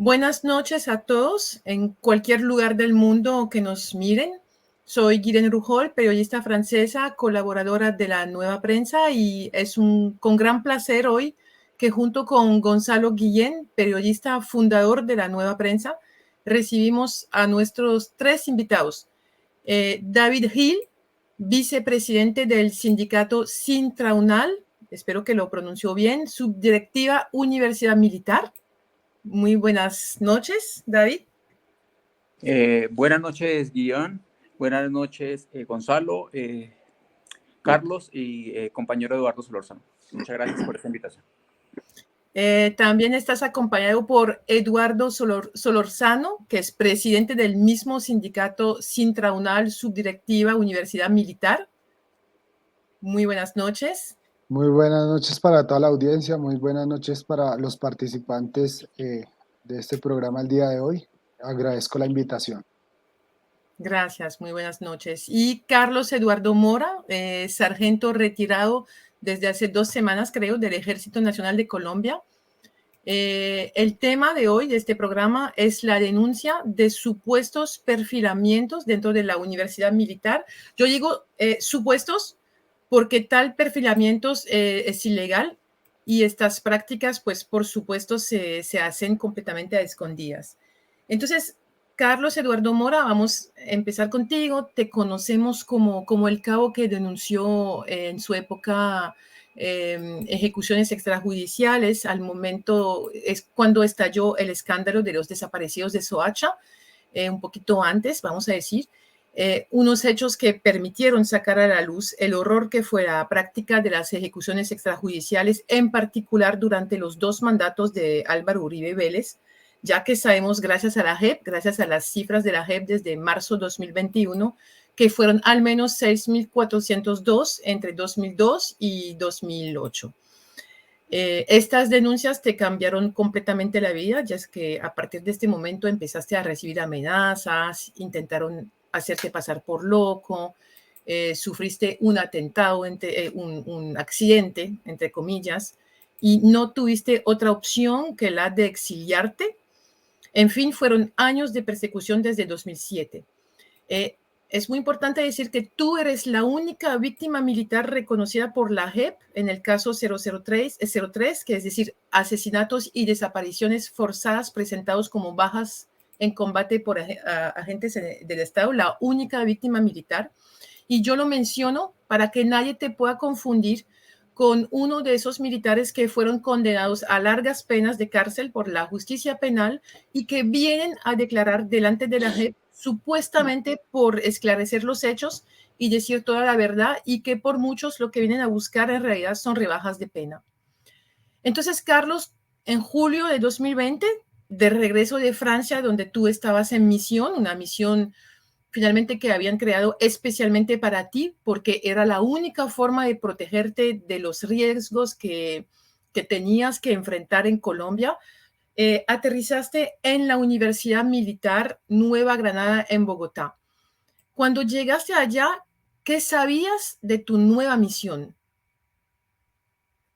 Buenas noches a todos en cualquier lugar del mundo que nos miren. Soy Guirene Rujol, periodista francesa, colaboradora de La Nueva Prensa, y es con gran placer hoy que junto con Gonzalo Guillén, periodista fundador de La Nueva Prensa, recibimos a nuestros tres invitados. David Hill, vicepresidente del sindicato Sintraunal, espero que lo pronunció bien, subdirectiva Universidad Militar. Muy buenas noches, David. Buenas noches, Guión. Buenas noches, Gonzalo, Carlos y compañero Eduardo Solórzano. Muchas gracias por esta invitación. También estás acompañado por Eduardo Solórzano, que es presidente del mismo sindicato Sintraunal, subdirectiva Universidad Militar. Muy buenas noches. Muy buenas noches para toda la audiencia, muy buenas noches para los participantes de este programa el día de hoy. Agradezco la invitación. Gracias, muy buenas noches. Y Carlos Eduardo Mora, sargento retirado desde hace 2 semanas, creo, del Ejército Nacional de Colombia. El tema de hoy de este programa es la denuncia de supuestos perfilamientos dentro de la Universidad Militar. Yo digo supuestos porque tal perfilamientos es ilegal y estas prácticas, pues, por supuesto, se hacen completamente a escondidas. Entonces, Carlos Eduardo Mora, vamos a empezar contigo. Te conocemos como el cabo que denunció en su época ejecuciones extrajudiciales. Al momento es cuando estalló el escándalo de los desaparecidos de Soacha, un poquito antes, vamos a decir. Unos hechos que permitieron sacar a la luz el horror que fue la práctica de las ejecuciones extrajudiciales, en particular durante los 2 mandatos de Álvaro Uribe Vélez, ya que sabemos, gracias a la JEP, gracias a las cifras de la JEP desde marzo 2021, que fueron al menos 6.402 entre 2002 y 2008. Estas denuncias te cambiaron completamente la vida, ya es que a partir de este momento empezaste a recibir amenazas, intentaron hacerte pasar por loco, sufriste un atentado, un accidente, entre comillas, y no tuviste otra opción que la de exiliarte. En fin, fueron años de persecución desde 2007. Es muy importante decir que tú eres la única víctima militar reconocida por la JEP en el caso 03, que es decir, asesinatos y desapariciones forzadas presentados como bajas en combate por agentes del Estado, la única víctima militar. Y yo lo menciono para que nadie te pueda confundir con uno de esos militares que fueron condenados a largas penas de cárcel por la justicia penal y que vienen a declarar delante de la JEP supuestamente por esclarecer los hechos y decir toda la verdad, y que por muchos lo que vienen a buscar en realidad son rebajas de pena. Entonces, Carlos, en julio de 2020, de regreso de Francia, donde tú estabas en misión, una misión finalmente que habían creado especialmente para ti, porque era la única forma de protegerte de los riesgos que tenías que enfrentar en Colombia. Aterrizaste en la Universidad Militar Nueva Granada en Bogotá. Cuando llegaste allá, ¿qué sabías de tu nueva misión?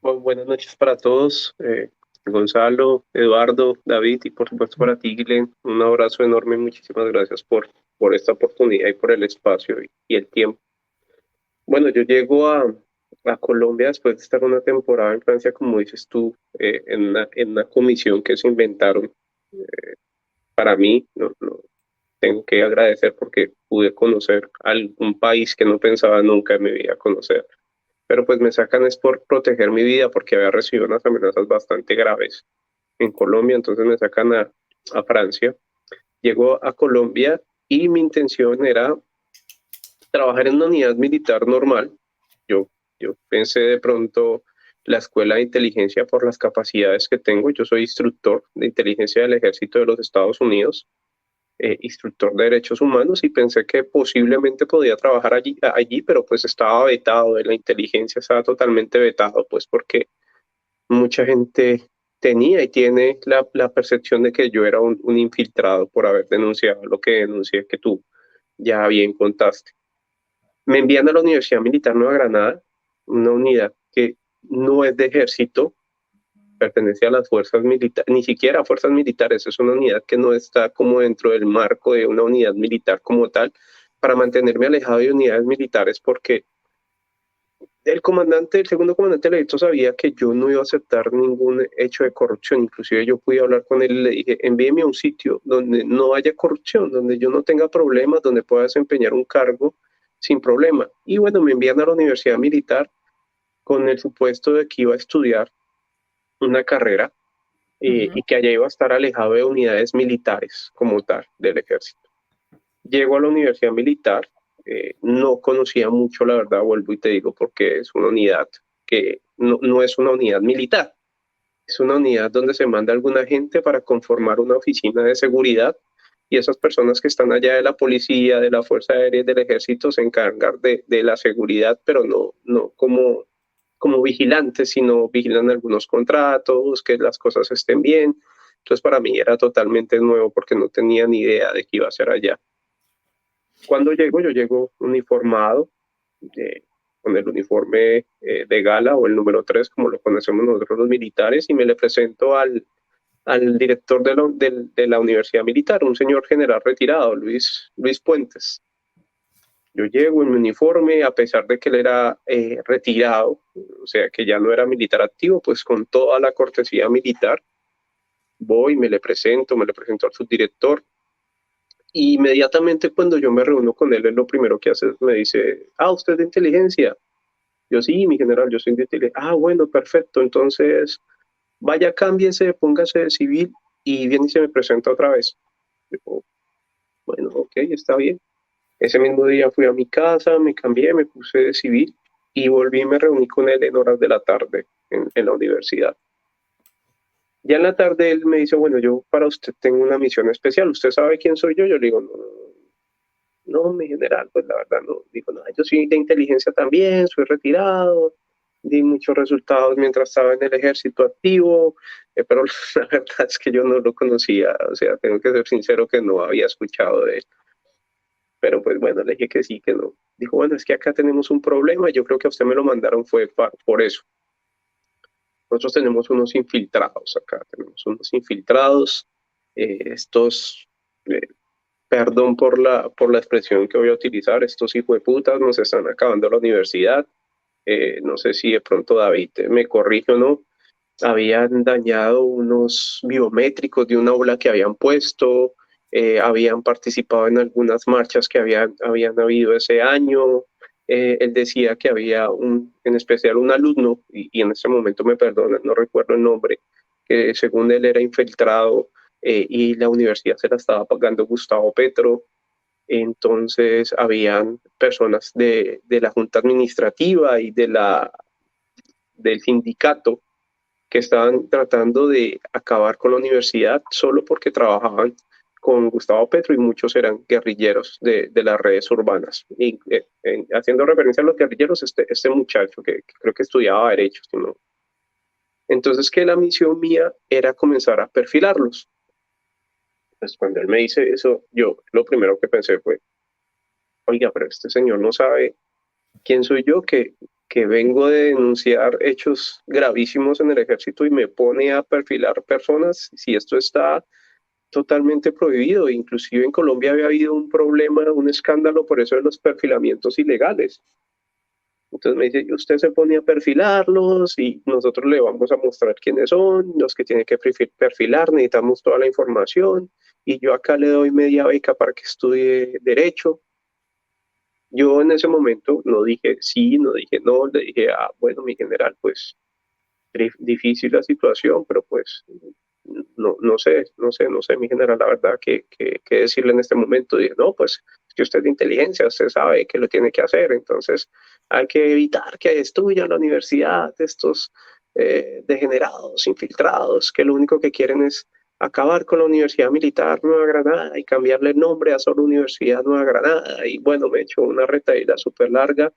Bueno, buenas noches para todos, Gonzalo, Eduardo, David y por supuesto para ti, Guilén. Un abrazo enorme, muchísimas gracias por esta oportunidad y por el espacio y el tiempo. Bueno, yo llego a Colombia después de estar una temporada en Francia, como dices tú, en una comisión que se inventaron para mí. No, tengo que agradecer porque pude conocer algún país que no pensaba nunca en mi vida conocer. Pero pues me sacan es por proteger mi vida porque había recibido unas amenazas bastante graves en Colombia, entonces me sacan a Francia. Llego a Colombia y mi intención era trabajar en una unidad militar normal. Yo pensé de pronto la escuela de inteligencia por las capacidades que tengo. Yo soy instructor de inteligencia del Ejército de los Estados Unidos, instructor de derechos humanos, y pensé que posiblemente podía trabajar allí, pero pues estaba vetado de la inteligencia, estaba totalmente vetado, pues porque mucha gente tenía y tiene la percepción de que yo era un infiltrado por haber denunciado lo que denuncié, que tú ya bien contaste. Me envían a la Universidad Militar Nueva Granada, una unidad que no es de ejército, pertenece a las fuerzas militares, ni siquiera a fuerzas militares, es una unidad que no está como dentro del marco de una unidad militar como tal, para mantenerme alejado de unidades militares, porque el segundo comandante del ejército sabía que yo no iba a aceptar ningún hecho de corrupción. Inclusive yo pude hablar con él y le dije, envíeme a un sitio donde no haya corrupción, donde yo no tenga problemas, donde pueda desempeñar un cargo sin problema. Y bueno, me envían a la universidad militar con el supuesto de que iba a estudiar una carrera y que allá iba a estar alejado de unidades militares como tal del ejército. Llego a la universidad militar, no conocía mucho, la verdad, vuelvo y te digo, porque es una unidad que no es una unidad militar, es una unidad donde se manda alguna gente para conformar una oficina de seguridad y esas personas que están allá de la policía, de la Fuerza Aérea y del Ejército se encargan de la seguridad, pero no como vigilantes, sino vigilan algunos contratos, que las cosas estén bien. Entonces para mí era totalmente nuevo porque no tenía ni idea de qué iba a hacer allá. Cuando llego, yo llego uniformado, con el uniforme de gala o el número 3, como lo conocemos nosotros los militares, y me le presento al director de la universidad militar, un señor general retirado, Luis Puentes. Yo llego en mi uniforme, a pesar de que él era retirado, o sea, que ya no era militar activo, pues con toda la cortesía militar, voy, me le presento al subdirector. Y inmediatamente cuando yo me reúno con él, lo primero que hace es me dice, ¿usted es de inteligencia? Yo sí, mi general, yo soy de inteligencia. Bueno, perfecto, entonces vaya, cámbiese, póngase de civil y viene y se me presenta otra vez. Yo, bueno, ok, está bien. Ese mismo día fui a mi casa, me cambié, me puse de civil y volví y me reuní con él en horas de la tarde en la universidad. Ya en la tarde él me dice, bueno, yo para usted tengo una misión especial. ¿Usted sabe quién soy yo? Yo le digo, no, mi general, pues la verdad no. Digo, no, yo soy de inteligencia también, soy retirado, di muchos resultados mientras estaba en el ejército activo, pero la verdad es que yo no lo conocía, o sea, tengo que ser sincero que no había escuchado de él. Pero pues bueno, le dije que sí, que no. Dijo, bueno, es que acá tenemos un problema, yo creo que a usted me lo mandaron fue por eso. Nosotros tenemos unos infiltrados acá, estos, perdón por la expresión que voy a utilizar, estos hijueputas nos están acabando la universidad. No sé si de pronto David me corrige o no. Habían dañado unos biométricos de una aula que habían puesto, habían participado en algunas marchas que habían habido ese año. Él decía que había en especial un alumno, y en este momento me perdona, no recuerdo el nombre, que según él era infiltrado y la universidad se la estaba pagando Gustavo Petro. Entonces habían personas de la junta administrativa y del sindicato que estaban tratando de acabar con la universidad solo porque trabajaban con Gustavo Petro y muchos eran guerrilleros de las redes urbanas. Y haciendo referencia a los guerrilleros, este muchacho que creo que estudiaba Derecho, ¿no? Entonces que la misión mía era comenzar a perfilarlos. Pues cuando él me dice eso, yo lo primero que pensé fue, oiga, pero este señor no sabe quién soy yo, que vengo de denunciar hechos gravísimos en el ejército y me pone a perfilar personas, si esto está totalmente prohibido. Inclusive en Colombia había habido un problema, un escándalo por eso de los perfilamientos ilegales. Entonces me dice, usted se pone a perfilarlos y nosotros le vamos a mostrar quiénes son, los que tienen que perfilar, necesitamos toda la información y yo acá le doy media beca para que estudie Derecho. Yo en ese momento no dije sí, no dije no, le dije, bueno, mi general, pues difícil la situación, pero pues no sé, mi general, la verdad, qué decirle en este momento. Dije, no, pues que usted es de inteligencia, usted sabe que lo tiene que hacer, entonces hay que evitar que estudian la universidad estos degenerados, infiltrados, que lo único que quieren es acabar con la Universidad Militar Nueva Granada y cambiarle el nombre a solo Universidad Nueva Granada. Y bueno, me echó una retaíla súper larga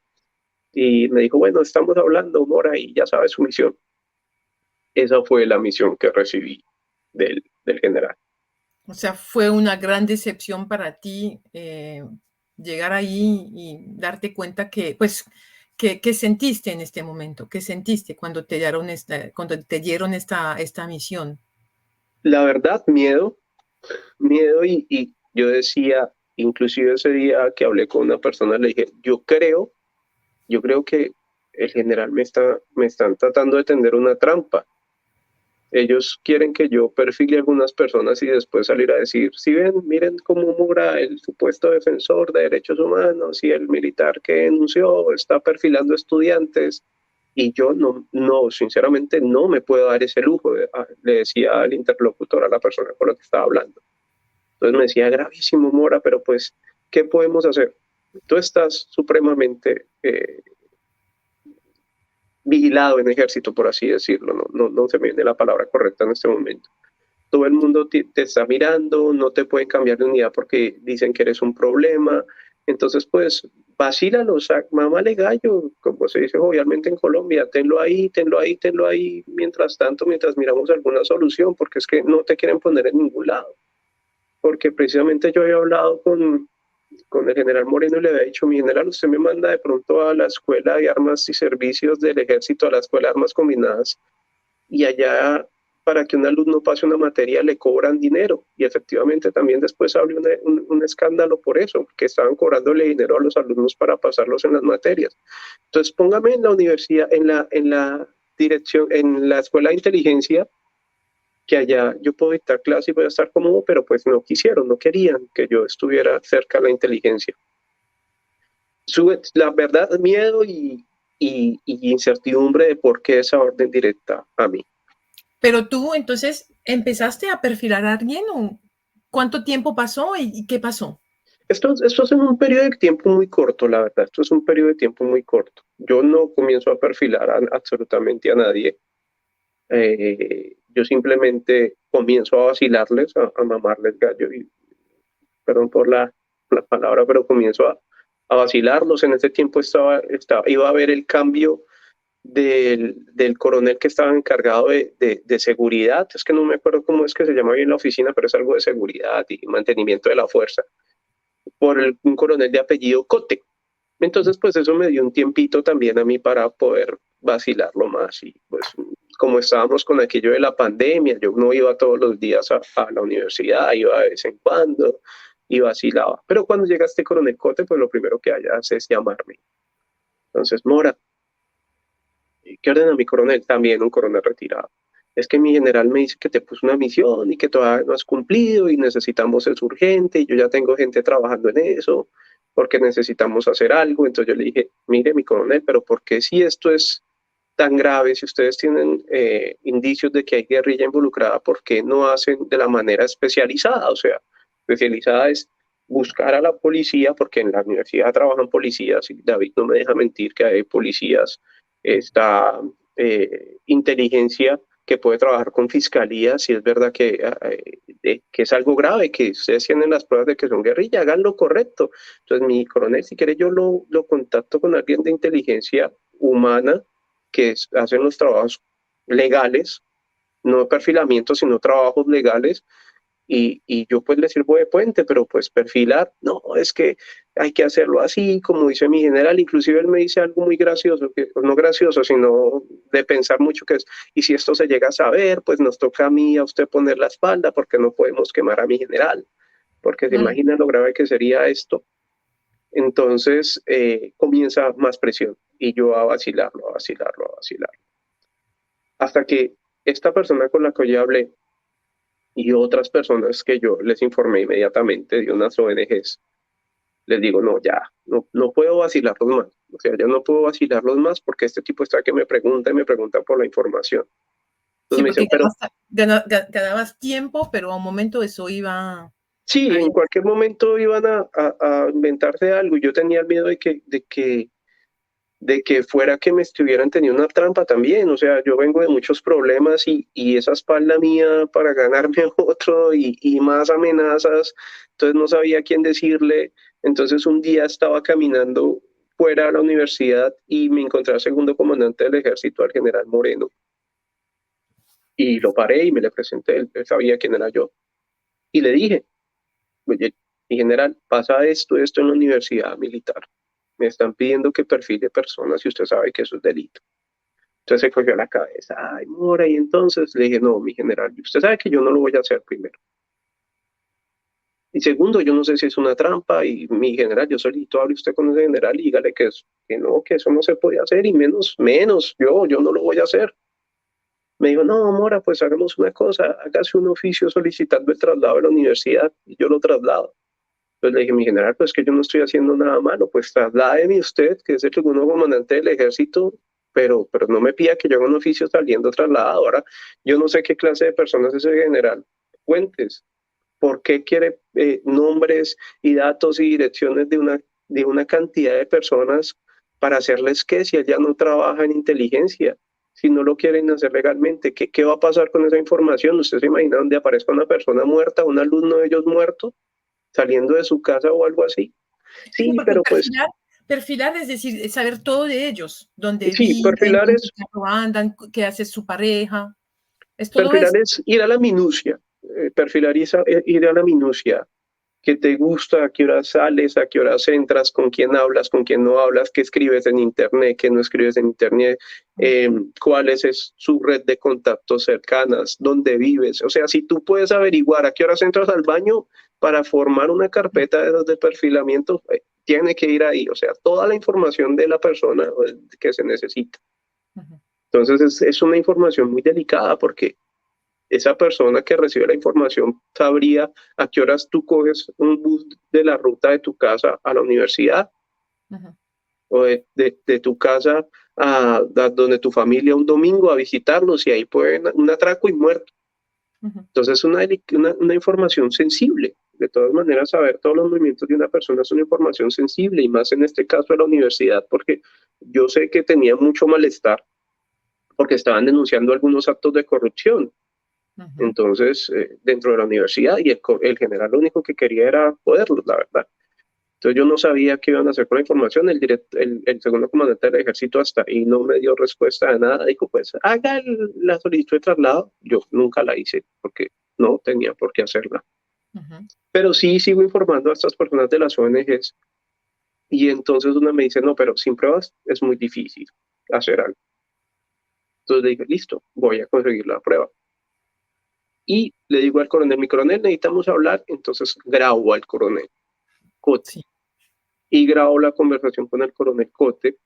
y me dijo, bueno, estamos hablando, Mora, y ya sabes su misión. Esa fue la misión que recibí del general. O sea, fue una gran decepción para ti llegar ahí y darte cuenta que, pues, ¿Qué sentiste en este momento? ¿Qué sentiste cuando te dieron esta misión? La verdad, miedo y yo decía, inclusive ese día que hablé con una persona, le dije, yo creo que el general me están tratando de tender una trampa. Ellos quieren que yo perfile a algunas personas y después salir a decir, si ven, miren cómo Mora, el supuesto defensor de derechos humanos y el militar que denunció, está perfilando estudiantes. Y yo sinceramente no me puedo dar ese lujo, le decía al interlocutor, a la persona con la que estaba hablando. Entonces me decía, gravísimo, Mora, pero pues, ¿qué podemos hacer? Tú estás supremamente vigilado en ejército, por así decirlo, no se me viene la palabra correcta en este momento. Todo el mundo te está mirando, no te pueden cambiar de unidad porque dicen que eres un problema. Entonces, pues, vacílalo, mámale gallo, como se dice obviamente en Colombia, tenlo ahí, tenlo ahí, tenlo ahí, mientras tanto, mientras miramos alguna solución, porque es que no te quieren poner en ningún lado. Porque precisamente yo había hablado con el general Moreno y le había dicho, mi general, usted me manda de pronto a la escuela de armas y servicios del ejército, a la escuela de armas combinadas, y allá para que un alumno pase una materia le cobran dinero. Y efectivamente también después abrió un escándalo por eso, que estaban cobrándole dinero a los alumnos para pasarlos en las materias. Entonces póngame en la universidad, en la dirección, en la escuela de inteligencia, que allá yo puedo dictar clase y voy a estar cómodo, pero pues no quisieron, no querían que yo estuviera cerca de la inteligencia. La verdad, miedo y incertidumbre de por qué esa orden directa a mí. Pero tú entonces empezaste a perfilar a alguien, o ¿cuánto tiempo pasó y qué pasó? Esto es en un periodo de tiempo muy corto, la verdad. Esto es un periodo de tiempo muy corto. Yo no comienzo a perfilar absolutamente a nadie. Yo simplemente comienzo a vacilarles, a mamarles gallo. Y, perdón por la palabra, pero comienzo a vacilarlos. En ese tiempo iba a haber el cambio del coronel que estaba encargado de seguridad. Es que no me acuerdo cómo es que se llama bien la oficina, pero es algo de seguridad y mantenimiento de la fuerza, por un coronel de apellido Cote. Entonces, pues eso me dio un tiempito también a mí para poder vacilarlo más. Y pues como estábamos con aquello de la pandemia, yo no iba todos los días a la universidad, iba de vez en cuando y vacilaba. Pero cuando llega este coronel Cote, pues lo primero que hace es llamarme. Entonces, Mora, ¿qué ordena mi coronel? También un coronel retirado. Es que mi general me dice que te puso una misión y que todavía no has cumplido y necesitamos es urgente y yo ya tengo gente trabajando en eso porque necesitamos hacer algo. Entonces yo le dije, mire mi coronel, pero ¿por qué si esto es tan grave, si ustedes tienen indicios de que hay guerrilla involucrada, por qué no hacen de la manera especializada? O sea, especializada es buscar a la policía, porque en la universidad trabajan policías y David no me deja mentir que hay policías, está inteligencia que puede trabajar con fiscalía, si es verdad que es algo grave, que ustedes tienen las pruebas de que son guerrilla, hagan lo correcto. Entonces, mi coronel, si quiere, yo lo contacto con alguien de inteligencia humana que hacen los trabajos legales, no perfilamiento, sino trabajos legales, y yo pues le sirvo de puente, pero pues perfilar, no, es que hay que hacerlo así, como dice mi general. Inclusive él me dice algo muy gracioso, que no gracioso, sino de pensar mucho, que es, y si esto se llega a saber, pues nos toca a mí, a usted poner la espalda, porque no podemos quemar a mi general, porque se imagina lo grave que sería esto. Entonces comienza más presión, y yo a vacilarlo, a vacilarlo, a vacilarlo. Hasta que esta persona con la que yo hablé, y otras personas que yo les informé inmediatamente de unas ONGs, les digo, no, ya, no puedo vacilarlos más. O sea, ya no puedo vacilarlos más porque este tipo está que me pregunta y me pregunta por la información. Entonces Sí, me porque dicen, pero... ganabas tiempo, pero a un momento eso iba... Sí, en cualquier momento iban a inventarse algo. Yo tenía el miedo de que fuera que me estuvieran teniendo una trampa también. O sea, yo vengo de muchos problemas y esa espalda mía para ganarme a otro y más amenazas, entonces no sabía a quién decirle. Entonces un día estaba caminando fuera de la universidad y me encontré al segundo comandante del ejército, al general Moreno, y lo paré y me le presenté, él sabía quién era yo, y le dije, oye, mi general, pasa esto en la universidad militar. me están pidiendo que perfile personas y usted sabe que eso es delito. Entonces se cogió la cabeza, ay, Mora, y entonces le dije, no, mi general, usted sabe que yo no lo voy a hacer primero. Y segundo, yo no sé si es una trampa y mi general, yo solito hable usted con ese general y dígale que no, que eso no se podía hacer y menos, yo no lo voy a hacer. Me dijo, no, Mora, pues hagamos una cosa, hágase un oficio solicitando el traslado de la universidad y yo lo traslado. Entonces le dije, mi general, pues que yo no estoy haciendo nada malo, pues trasládeme usted, que es el segundo comandante del ejército, pero no me pida que yo haga un oficio saliendo trasladado. Ahora, yo no sé qué clase de personas es el general Fuentes. ¿Por qué quiere nombres y datos y direcciones de una cantidad de personas para hacerles qué si ella no trabaja en inteligencia? Si no lo quieren hacer legalmente, ¿qué va a pasar con esa información? ¿Usted se imagina donde aparezca una persona muerta, un alumno de ellos muerto, saliendo de su casa o algo así? Sí, Sí, porque pero pues, perfilar es decir, saber todo de ellos, dónde sí, viven, en qué carro andan, qué hace su pareja, es todo perfilar eso. es ir a la minucia, perfilar es ir a la minucia. ¿Qué te gusta? ¿A qué horas sales? ¿A qué horas entras? ¿Con quién hablas? ¿Con quién no hablas? ¿Qué escribes en internet? ¿Qué no escribes en internet? ¿Cuál es su red de contactos cercanas? ¿Dónde vives? O sea, si tú puedes averiguar a qué horas entras al baño para formar una carpeta de perfilamiento, tiene que ir ahí. O sea, toda la información de la persona que se necesita. Entonces es una información muy delicada porque esa persona que recibe la información sabría a qué horas tú coges un bus de la ruta de tu casa a la universidad o de tu casa a donde tu familia un domingo a visitarlos y ahí pueden un atraco y muerto. Entonces es una información sensible. De todas maneras, saber todos los movimientos de una persona es una información sensible y más en este caso de la universidad porque yo sé que tenía mucho malestar porque estaban denunciando algunos actos de corrupción. Entonces, dentro de la universidad, y el general lo único que quería era poderlos, la verdad. Entonces yo no sabía qué iban a hacer con la información, el segundo comandante del ejército hasta ahí no me dio respuesta de nada, dijo pues haga la solicitud de traslado, yo nunca la hice porque no tenía por qué hacerla. Pero sí sigo informando a estas personas de las ONGs y entonces una me dice, no, pero sin pruebas es muy difícil hacer algo. Entonces le dije, listo, voy a conseguir la prueba. Y le digo al coronel, mi coronel, necesitamos hablar, entonces grabo al coronel Cote. Sí. Y grabo la conversación con el coronel Cote,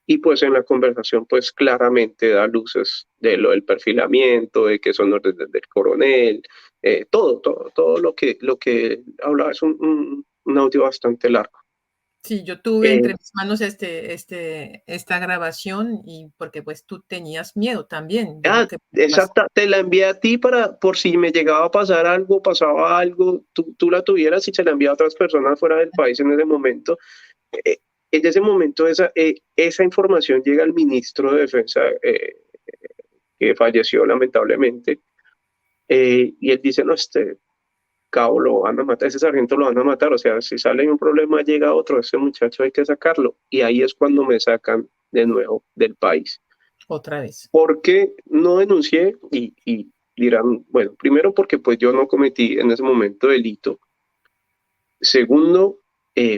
y pues en la conversación pues claramente da luces de lo del perfilamiento, de que son órdenes del coronel, todo lo que habla es un audio bastante largo. Sí, yo tuve entre mis manos esta grabación y porque pues tú tenías miedo también de lo que pasó. Exacta, te la envié a ti por si me llegaba a pasar algo, pasaba algo, tú la tuvieras y se la envié a otras personas fuera del país en ese momento. En ese momento esa información llega al ministro de Defensa, que falleció lamentablemente, y él dice, no, este cabo lo van a matar, ese sargento lo van a matar, o sea, si sale un problema llega otro, ese muchacho hay que sacarlo, y ahí es cuando me sacan de nuevo del país. Otra vez. ¿Por qué no denuncié? Y dirán, bueno, primero porque pues yo no cometí en ese momento delito. Segundo,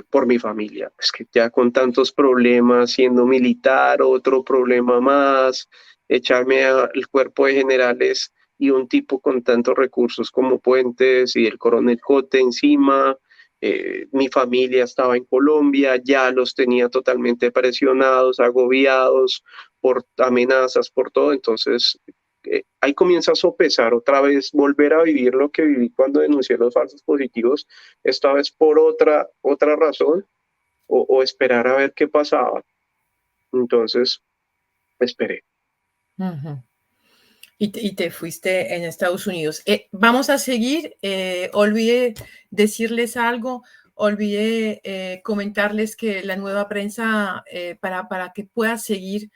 por mi familia. Es que ya con tantos problemas, siendo militar, otro problema más, echarme al cuerpo de generales y un tipo con tantos recursos como Puentes y el coronel Cote encima. Mi familia estaba en Colombia, ya los tenía totalmente presionados, agobiados por amenazas, por todo. Entonces, ahí comienza a sopesar otra vez, volver a vivir lo que viví cuando denuncié los falsos positivos, esta vez por otra razón, o esperar a ver qué pasaba. Entonces, esperé. Y te fuiste en Estados Unidos. Vamos a seguir. Olvidé decirles algo. Olvidé comentarles que la nueva prensa, para que pueda seguir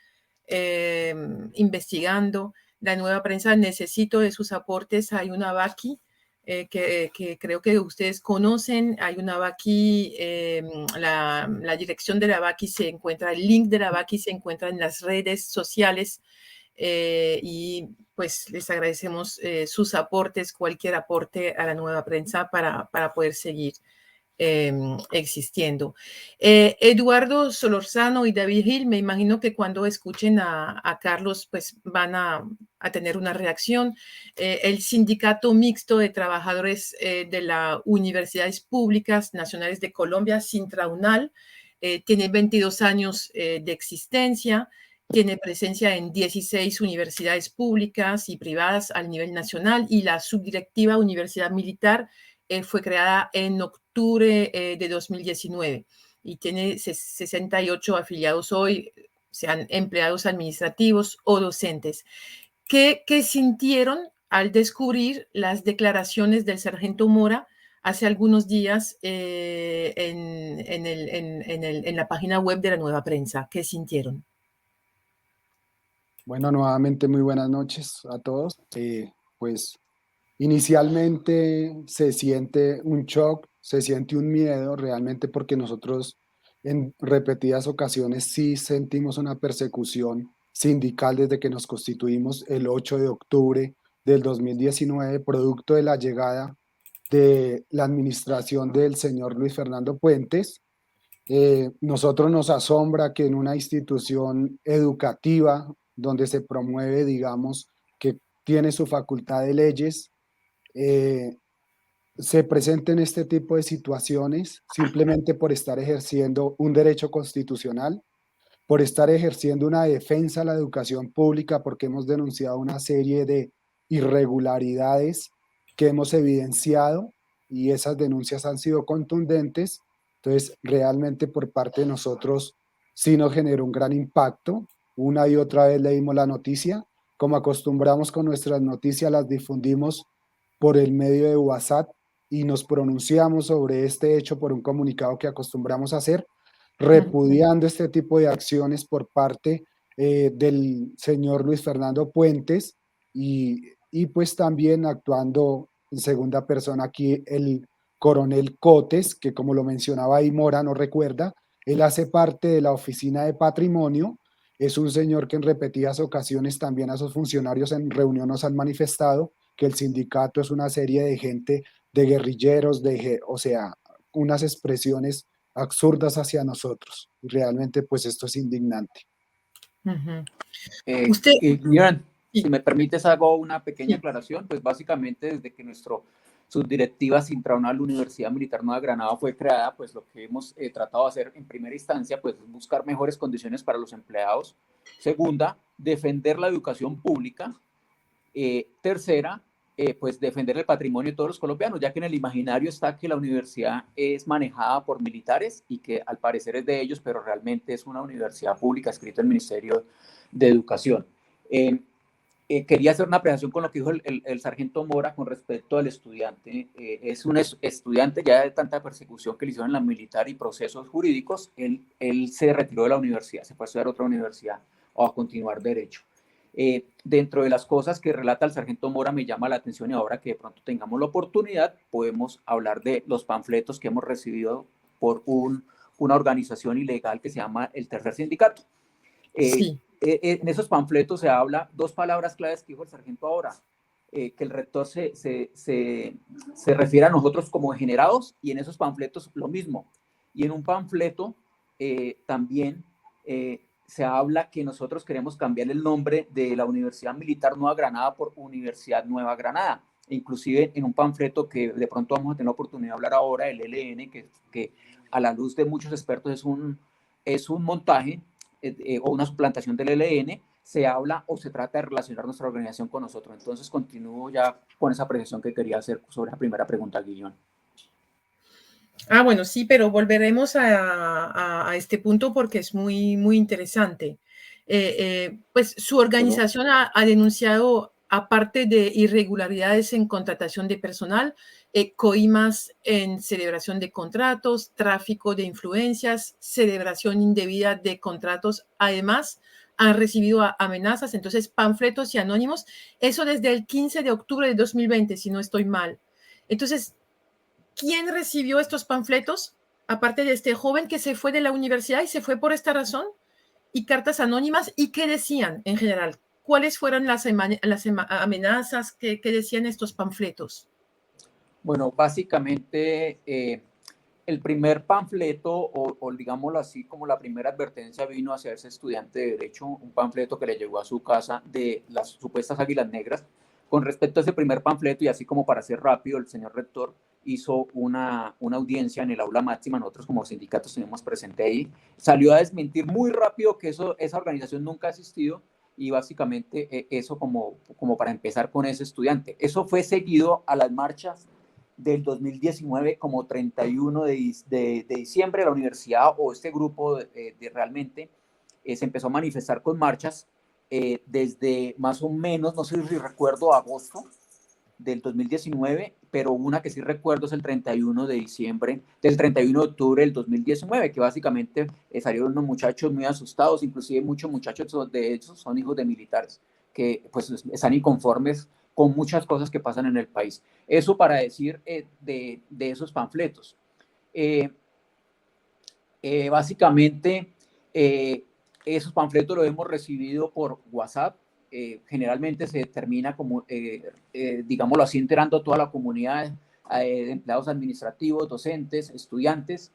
investigando, la nueva prensa necesito de sus aportes. Hay una Vaki que creo que ustedes conocen. Hay una Vaki, la dirección de la Vaki se encuentra, el link de la Vaki se encuentra en las redes sociales. Y pues les agradecemos sus aportes, cualquier aporte a la nueva prensa para poder seguir. existiendo. Eduardo Solorzano y David Gil, me imagino que cuando escuchen a Carlos, pues van a tener una reacción. El Sindicato Mixto de Trabajadores de las Universidades Públicas Nacionales de Colombia, Sintraunal, tiene 22 años de existencia, tiene presencia en 16 universidades públicas y privadas al nivel nacional, y la subdirectiva Universidad Militar fue creada en octubre de 2019 y tiene 68 afiliados hoy, sean empleados administrativos o docentes. ¿Qué sintieron al descubrir las declaraciones del sargento Mora hace algunos días en la página web de la Nueva Prensa? ¿Qué sintieron? Bueno, nuevamente muy buenas noches a todos. Pues inicialmente se siente un shock, se siente un miedo realmente porque nosotros en repetidas ocasiones sí sentimos una persecución sindical desde que nos constituimos el 8 de octubre del 2019, producto de la llegada de la administración del señor Luis Fernando Puentes. Nosotros nos asombra que en una institución educativa donde se promueve, digamos, que tiene su facultad de leyes, se presenten este tipo de situaciones simplemente por estar ejerciendo un derecho constitucional, por estar ejerciendo una defensa a la educación pública, porque hemos denunciado una serie de irregularidades que hemos evidenciado y esas denuncias han sido contundentes. Entonces, realmente por parte de nosotros sí nos generó un gran impacto. Una y otra vez leímos la noticia. Como acostumbramos con nuestras noticias, las difundimos por el medio de WhatsApp y nos pronunciamos sobre este hecho por un comunicado que acostumbramos a hacer, repudiando este tipo de acciones por parte del señor Luis Fernando Puentes y pues también actuando en segunda persona aquí el coronel Cotes, que como lo mencionaba ahí Mora, no recuerda, él hace parte de la Oficina de Patrimonio, es un señor que en repetidas ocasiones también a sus funcionarios en reunión nos han manifestado que el sindicato es una serie de gente, de guerrilleros, o sea, unas expresiones absurdas hacia nosotros. Realmente, pues esto es indignante. Usted, Guión, sí, si me permites, hago una pequeña sí. aclaración. Pues básicamente desde que nuestro subdirectiva Sintraunal Universidad Militar Nueva Granada fue creada, pues lo que hemos tratado de hacer en primera instancia, pues es buscar mejores condiciones para los empleados. Segunda, defender la educación pública. Tercera, pues defender el patrimonio de todos los colombianos, ya que en el imaginario está que la universidad es manejada por militares y que al parecer es de ellos, pero realmente es una universidad pública escrita en el Ministerio de Educación. Quería hacer una apreciación con lo que dijo el sargento Mora con respecto al estudiante. Es un estudiante ya de tanta persecución que le hicieron en la militar y procesos jurídicos. Él se retiró de la universidad, se fue a estudiar a otra universidad o a continuar derecho. Dentro de las cosas que relata el sargento Mora me llama la atención, y ahora que de pronto tengamos la oportunidad podemos hablar de los panfletos que hemos recibido por una organización ilegal que se llama el Tercer Sindicato. Sí. En esos panfletos se habla dos palabras claves que dijo el sargento ahora, que el rector se refiere a nosotros como degenerados, y en esos panfletos lo mismo. Y en un panfleto también se habla que nosotros queremos cambiar el nombre de la Universidad Militar Nueva Granada por Universidad Nueva Granada. Inclusive en un panfleto que de pronto vamos a tener la oportunidad de hablar ahora, el ELN, que a la luz de muchos expertos es un montaje o una suplantación del ELN, se habla o se trata de relacionar nuestra organización con nosotros. Entonces continúo ya con esa apreciación que quería hacer sobre la primera pregunta, Guillón. Bueno, sí, pero volveremos a este punto porque es muy, muy interesante. Pues su organización ha denunciado, aparte de irregularidades en contratación de personal, coimas en celebración de contratos, tráfico de influencias, celebración indebida de contratos. Además, han recibido amenazas, entonces panfletos y anónimos. Eso desde el 15 de octubre de 2020, si no estoy mal. Entonces, ¿quién recibió estos panfletos? Aparte de este joven que se fue de la universidad y se fue por esta razón, y cartas anónimas, ¿y qué decían en general? ¿Cuáles fueron las amenazas que decían estos panfletos? Bueno, básicamente el primer panfleto, o digámoslo así, como la primera advertencia vino hacia ese estudiante de Derecho, un panfleto que le llegó a su casa de las supuestas águilas negras. Con respecto a ese primer panfleto, y así como para ser rápido, el señor rector hizo una audiencia en el aula máxima, nosotros como sindicatos tenemos presente ahí, salió a desmentir muy rápido que esa organización nunca ha existido, y básicamente eso como para empezar con ese estudiante. Eso fue seguido a las marchas del 2019 como 31 de diciembre. La universidad o este grupo realmente se empezó a manifestar con marchas desde más o menos, no sé si recuerdo, agosto del 2019, pero una que sí recuerdo es el 31 de diciembre, del 31 de octubre del 2019, que básicamente salieron unos muchachos muy asustados, inclusive muchos muchachos de hecho son hijos de militares, que pues están inconformes con muchas cosas que pasan en el país. Eso para decir de esos panfletos. Básicamente, esos panfletos los hemos recibido por WhatsApp. Generalmente se termina como, digámoslo así, enterando a toda la comunidad de empleados administrativos, docentes, estudiantes.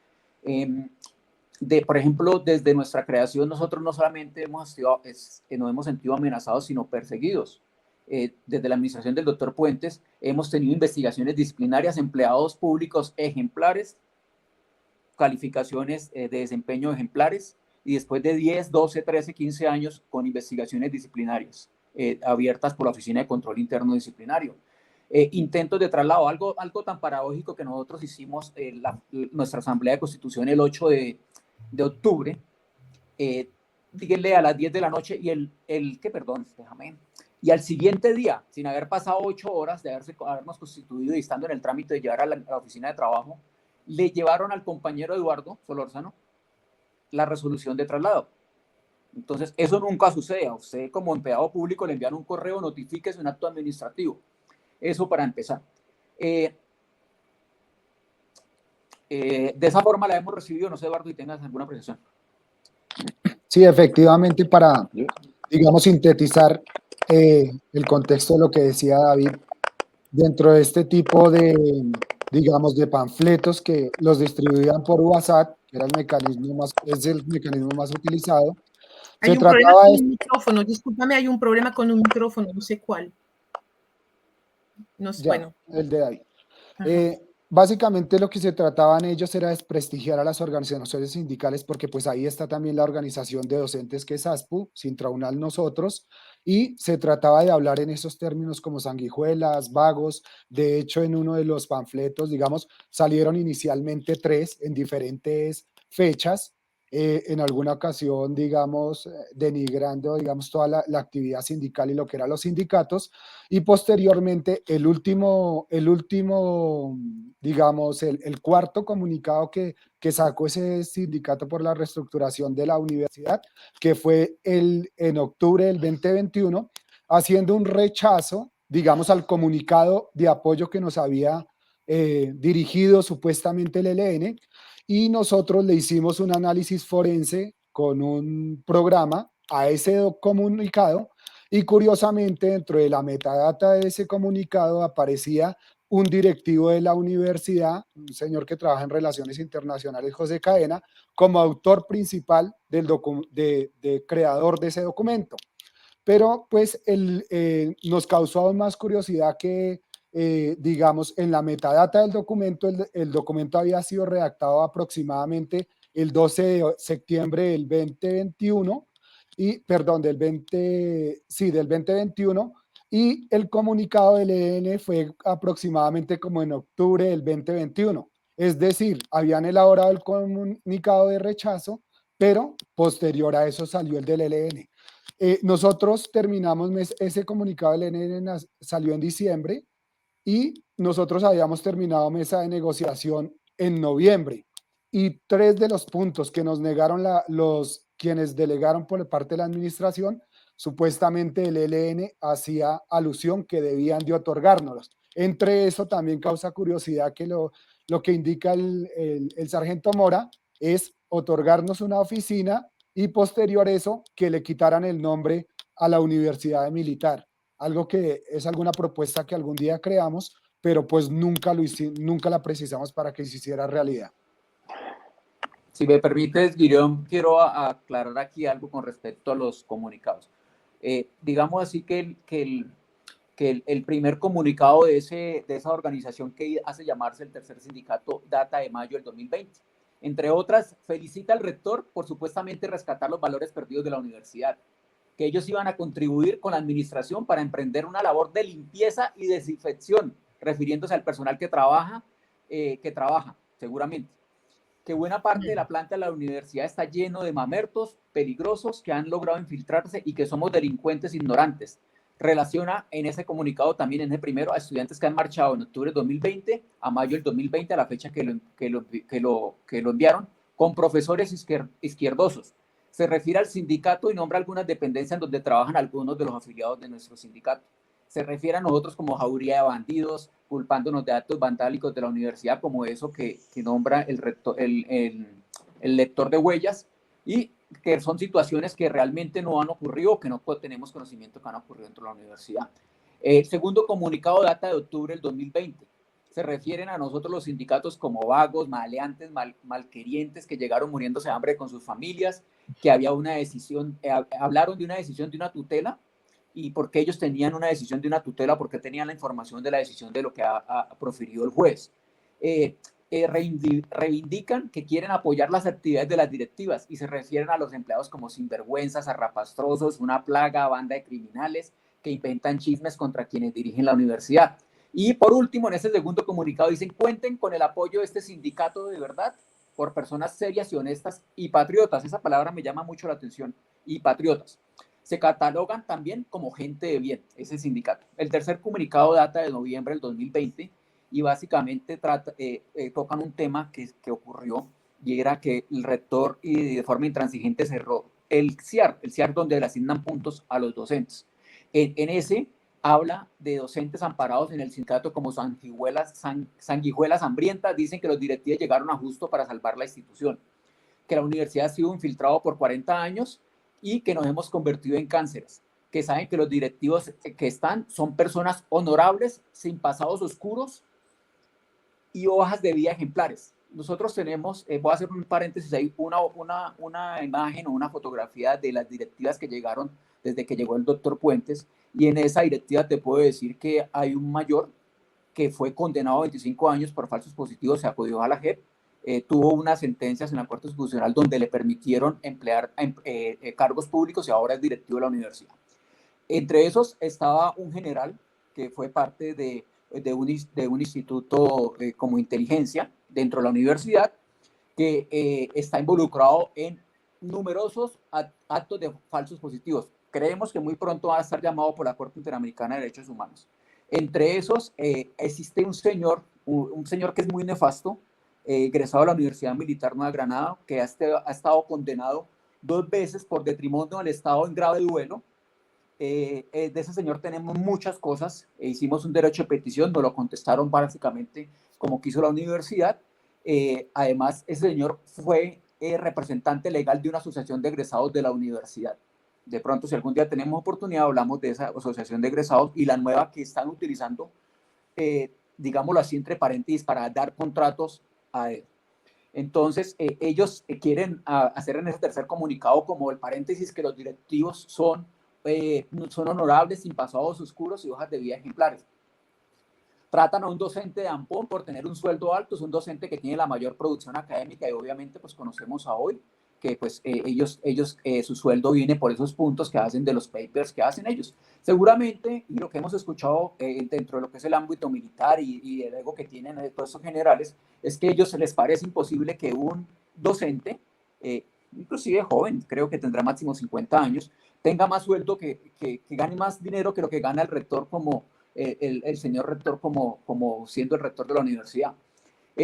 Por ejemplo, desde nuestra creación, nosotros no solamente nos hemos sentido amenazados, sino perseguidos. Desde la administración del doctor Puentes, hemos tenido investigaciones disciplinarias, empleados públicos ejemplares, calificaciones de desempeño ejemplares, y después de 10, 12, 13, 15 años con investigaciones disciplinarias abiertas por la Oficina de Control Interno Disciplinario. Intentos de traslado, algo tan paradójico que nosotros hicimos nuestra Asamblea de Constitución el 8 de octubre, díganle a las 10 de la noche, y al siguiente día, sin haber pasado 8 horas de habernos constituido y estando en el trámite de llevar a la oficina de trabajo, le llevaron al compañero Eduardo Solórzano la resolución de traslado. Entonces, eso nunca sucede. A usted como empleado público le envían un correo, notifíquese un acto administrativo. Eso para empezar. De esa forma la hemos recibido. No sé, Eduardo, si tengas alguna precisión. Sí, efectivamente, para, digamos, sintetizar el contexto de lo que decía David, dentro de este tipo de, digamos, de panfletos que los distribuían por WhatsApp, que era el mecanismo más utilizado, hay se un problema trataba con de... un micrófono, discúlpame, hay un problema con un micrófono, no sé cuál. No sé, Ya, bueno. el de David. Básicamente lo que se trataban ellos era desprestigiar a las organizaciones sindicales, porque pues ahí está también la organización de docentes que es ASPU, Sintraunal Nosotros, y se trataba de hablar en esos términos como sanguijuelas, vagos. De hecho, en uno de los panfletos, digamos, salieron inicialmente 3 en diferentes fechas, en alguna ocasión, digamos, denigrando, digamos, toda la actividad sindical y lo que eran los sindicatos, y posteriormente el último, digamos, el cuarto comunicado que sacó ese sindicato por la reestructuración de la universidad, que fue en octubre del 2021, haciendo un rechazo, digamos, al comunicado de apoyo que nos había dirigido supuestamente el ELN, y nosotros le hicimos un análisis forense con un programa a ese comunicado, y curiosamente dentro de la metadata de ese comunicado aparecía un directivo de la universidad, un señor que trabaja en relaciones internacionales, José Cadena, como autor principal de creador de ese documento. Pero pues nos causó aún más curiosidad que, digamos, en la metadata del documento, el documento había sido redactado aproximadamente el 12 de septiembre del 2021, del 2021, y el comunicado del EN fue aproximadamente como en octubre del 2021. Es decir, habían elaborado el comunicado de rechazo, pero posterior a eso salió el del ELN. Nosotros terminamos, ese comunicado del ELN salió en diciembre, y nosotros habíamos terminado mesa de negociación en noviembre, y 3 de los puntos que nos negaron quienes delegaron por parte de la administración, supuestamente el ELN hacía alusión que debían de otorgárnoslos. Entre eso también causa curiosidad que lo que indica el sargento Mora es otorgarnos una oficina, y posterior a eso que le quitaran el nombre a la Universidad Militar. Algo que es alguna propuesta que algún día creamos, pero pues nunca la precisamos para que se hiciera realidad. Si me permites, Guillaume, quiero aclarar aquí algo con respecto a los comunicados. Digamos así que el primer comunicado de esa organización que hace llamarse el tercer sindicato data de mayo del 2020. Entre otras, felicita al rector por supuestamente rescatar los valores perdidos de la universidad, que ellos iban a contribuir con la administración para emprender una labor de limpieza y desinfección, refiriéndose al personal que trabaja seguramente. Que buena parte de la planta de la universidad está lleno de mamertos peligrosos que han logrado infiltrarse y que somos delincuentes ignorantes. Relaciona en ese comunicado también, en el primero, a estudiantes que han marchado en octubre del 2020 a mayo del 2020, a la fecha que lo enviaron, con profesores izquierdosos. Se refiere al sindicato y nombra algunas dependencias donde trabajan algunos de los afiliados de nuestro sindicato. Se refiere a nosotros como jauría de bandidos, culpándonos de actos vandálicos de la universidad, como eso que nombra el lector de huellas, y que son situaciones que realmente no han ocurrido o que no tenemos conocimiento que han ocurrido dentro de la universidad. El segundo comunicado data de octubre del 2020. Se refieren a nosotros los sindicatos como vagos, maleantes, malquerientes, que llegaron muriéndose de hambre con sus familias, que había una decisión, hablaron de una decisión de una tutela, y porque ellos tenían una decisión de una tutela, porque tenían la información de la decisión de lo que ha proferido el juez. Reivindican que quieren apoyar las actividades de las directivas y se refieren a los empleados como sinvergüenzas, zarrapastrosos, una plaga, banda de criminales que inventan chismes contra quienes dirigen la universidad. Y por último, en este segundo comunicado dicen: cuenten con el apoyo de este sindicato de verdad por personas serias y honestas y patriotas. Esa palabra me llama mucho la atención, y patriotas. Se catalogan también como gente de bien, ese sindicato. El tercer comunicado data de noviembre del 2020 y básicamente tocan un tema que ocurrió, y era que el rector y de forma intransigente cerró el CIAR donde le asignan puntos a los docentes. En ese habla de docentes amparados en el sindicato como sanguijuelas hambrientas. Dicen que los directivos llegaron a justo para salvar la institución, que la universidad ha sido infiltrada por 40 años y que nos hemos convertido en cánceres, que saben que los directivos que son personas honorables, sin pasados oscuros y hojas de vida ejemplares. Nosotros tenemos, voy a hacer un paréntesis ahí, una imagen o una fotografía de las directivas que llegaron desde que llegó el doctor Puentes, y en esa directiva te puedo decir que hay un mayor que fue condenado a 25 años por falsos positivos, se acudió a la JEP, tuvo unas sentencias en la Corte Constitucional donde le permitieron emplear cargos públicos y ahora es directivo de la universidad. Entre esos estaba un general que fue parte de un instituto como inteligencia dentro de la universidad, que está involucrado en numerosos actos de falsos positivos. Creemos que muy pronto va a estar llamado por la Corte Interamericana de Derechos Humanos. Entre esos existe un señor que es muy nefasto, egresado de la Universidad Militar Nueva Granada, que ha estado condenado 2 veces por detrimento del Estado en grave duelo. De ese señor tenemos muchas cosas. Hicimos un derecho de petición, nos lo contestaron básicamente como quiso la universidad. Además, ese señor fue representante legal de una asociación de egresados de la universidad. De pronto, si algún día tenemos oportunidad, hablamos de esa asociación de egresados y la nueva que están utilizando, digámoslo así, entre paréntesis, para dar contratos a él. Entonces, ellos quieren hacer en ese tercer comunicado como el paréntesis que los directivos son honorables, sin pasados oscuros y hojas de vida ejemplares. Tratan a un docente de Ampón por tener un sueldo alto, es un docente que tiene la mayor producción académica y obviamente pues conocemos a hoy que pues su sueldo viene por esos puntos que hacen de los papers que hacen ellos. Seguramente, y lo que hemos escuchado dentro de lo que es el ámbito militar y el ego que tienen todos estos generales, es que a ellos se les parece imposible que un docente, inclusive joven, creo que tendrá máximo 50 años, tenga más sueldo, que gane más dinero que lo que gana el rector como el señor rector como siendo el rector de la universidad.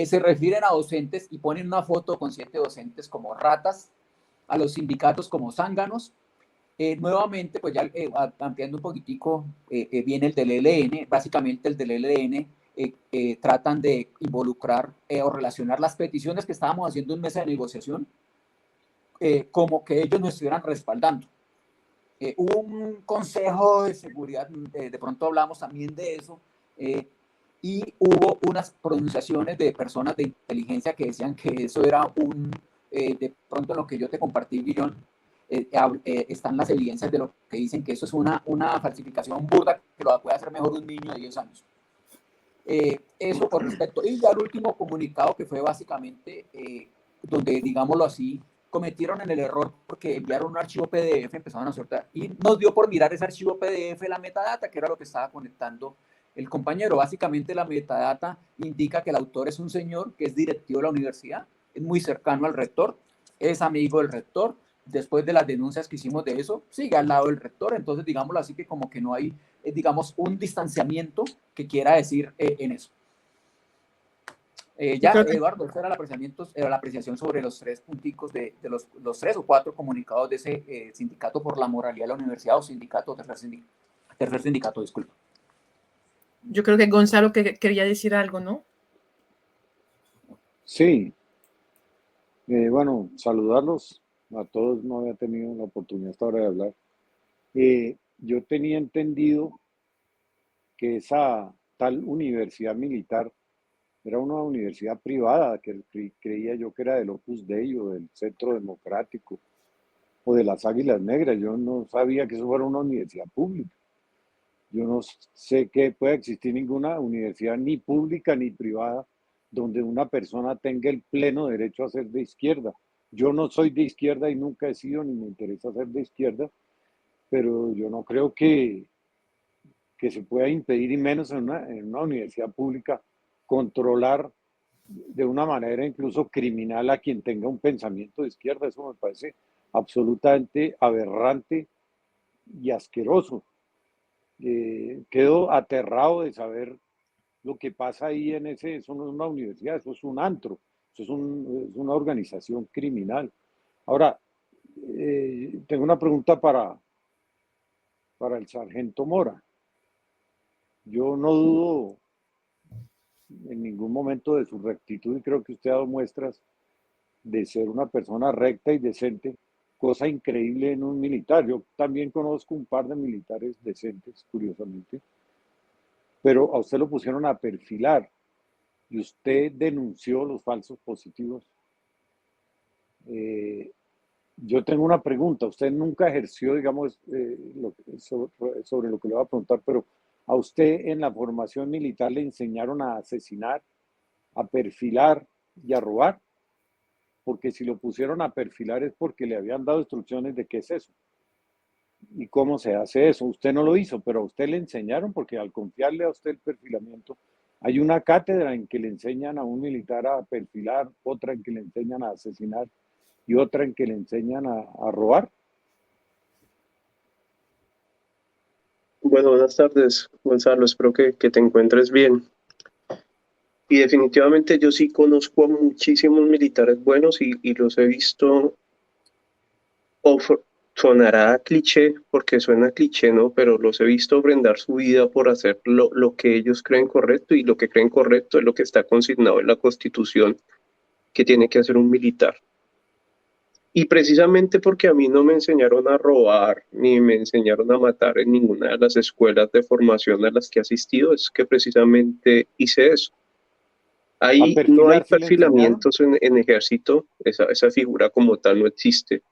Se refieren a docentes y ponen una foto con 7 docentes como ratas, a los sindicatos como zánganos. Nuevamente, pues ya ampliando un poquitico, viene el del ELN. Básicamente el del ELN tratan de involucrar o relacionar las peticiones que estábamos haciendo en mesa de negociación como que ellos nos estuvieran respaldando. Hubo un consejo de seguridad, de pronto hablamos también de eso, y hubo unas pronunciaciones de personas de inteligencia que decían que eso era de pronto en lo que yo te compartí, Guillón, están las evidencias de lo que dicen que eso es una falsificación burda que lo puede hacer mejor un niño de 10 años. Eso con respecto. Y ya el último comunicado que fue básicamente donde, digámoslo así, cometieron en el error porque enviaron un archivo PDF, empezaron a soltar y nos dio por mirar ese archivo PDF la metadata, que era lo que estaba conectando el compañero. Básicamente la metadata indica que el autor es un señor que es directivo de la universidad, es muy cercano al rector, es amigo del rector. Después de las denuncias que hicimos de eso, sigue al lado del rector. Entonces, digámoslo así, que como que no hay, digamos, un distanciamiento que quiera decir en eso. Ya, Eduardo, esa era la apreciación sobre los 3 punticos de los 3 o 4 comunicados de ese sindicato por la moralidad de la universidad, o sindicato, tercer sindicato, disculpa. Yo creo que Gonzalo quería decir algo, ¿no? Sí. Bueno, saludarlos a todos, no había tenido la oportunidad hasta ahora de hablar. Yo tenía entendido que esa tal universidad militar era una universidad privada, que creía yo que era del Opus Dei o del Centro Democrático o de las Águilas Negras. Yo no sabía que eso fuera una universidad pública. Yo no sé que pueda existir ninguna universidad ni pública ni privada donde una persona tenga el pleno derecho a ser de izquierda. Yo no soy de izquierda y nunca he sido ni me interesa ser de izquierda, pero yo no creo que se pueda impedir, y menos en una universidad pública, controlar de una manera incluso criminal a quien tenga un pensamiento de izquierda. Eso me parece absolutamente aberrante y asqueroso. Quedo aterrado de saber lo que pasa ahí en ese. Eso no es una universidad, eso es un antro, eso es una organización criminal. Ahora, tengo una pregunta para el sargento Mora. Yo no dudo en ningún momento de su rectitud y creo que usted ha dado muestras de ser una persona recta y decente, cosa increíble en un militar. Yo también conozco un par de militares decentes, curiosamente, pero a usted lo pusieron a perfilar y usted denunció los falsos positivos. Yo tengo una pregunta. Usted nunca ejerció, digamos, sobre lo que le voy a preguntar, pero a usted en la formación militar le enseñaron a asesinar, a perfilar y a robar, porque si lo pusieron a perfilar es porque le habían dado instrucciones de qué es eso y cómo se hace eso. Usted no lo hizo, pero a usted le enseñaron, porque al confiarle a usted el perfilamiento, hay una cátedra en que le enseñan a un militar a perfilar, otra en que le enseñan a asesinar y otra en que le enseñan a robar. Bueno, buenas tardes, Gonzalo. Espero que te encuentres bien. Y definitivamente yo sí conozco a muchísimos militares buenos y los he visto. Sonará cliché, porque suena cliché, ¿no? Pero los he visto ofrendar su vida por hacer lo que ellos creen correcto, y lo que creen correcto es lo que está consignado en la Constitución que tiene que hacer un militar. Y precisamente porque a mí no me enseñaron a robar ni me enseñaron a matar en ninguna de las escuelas de formación a las que he asistido, es que precisamente hice eso. Ahí no hay perfilamientos en ejército, esa figura como tal no existe.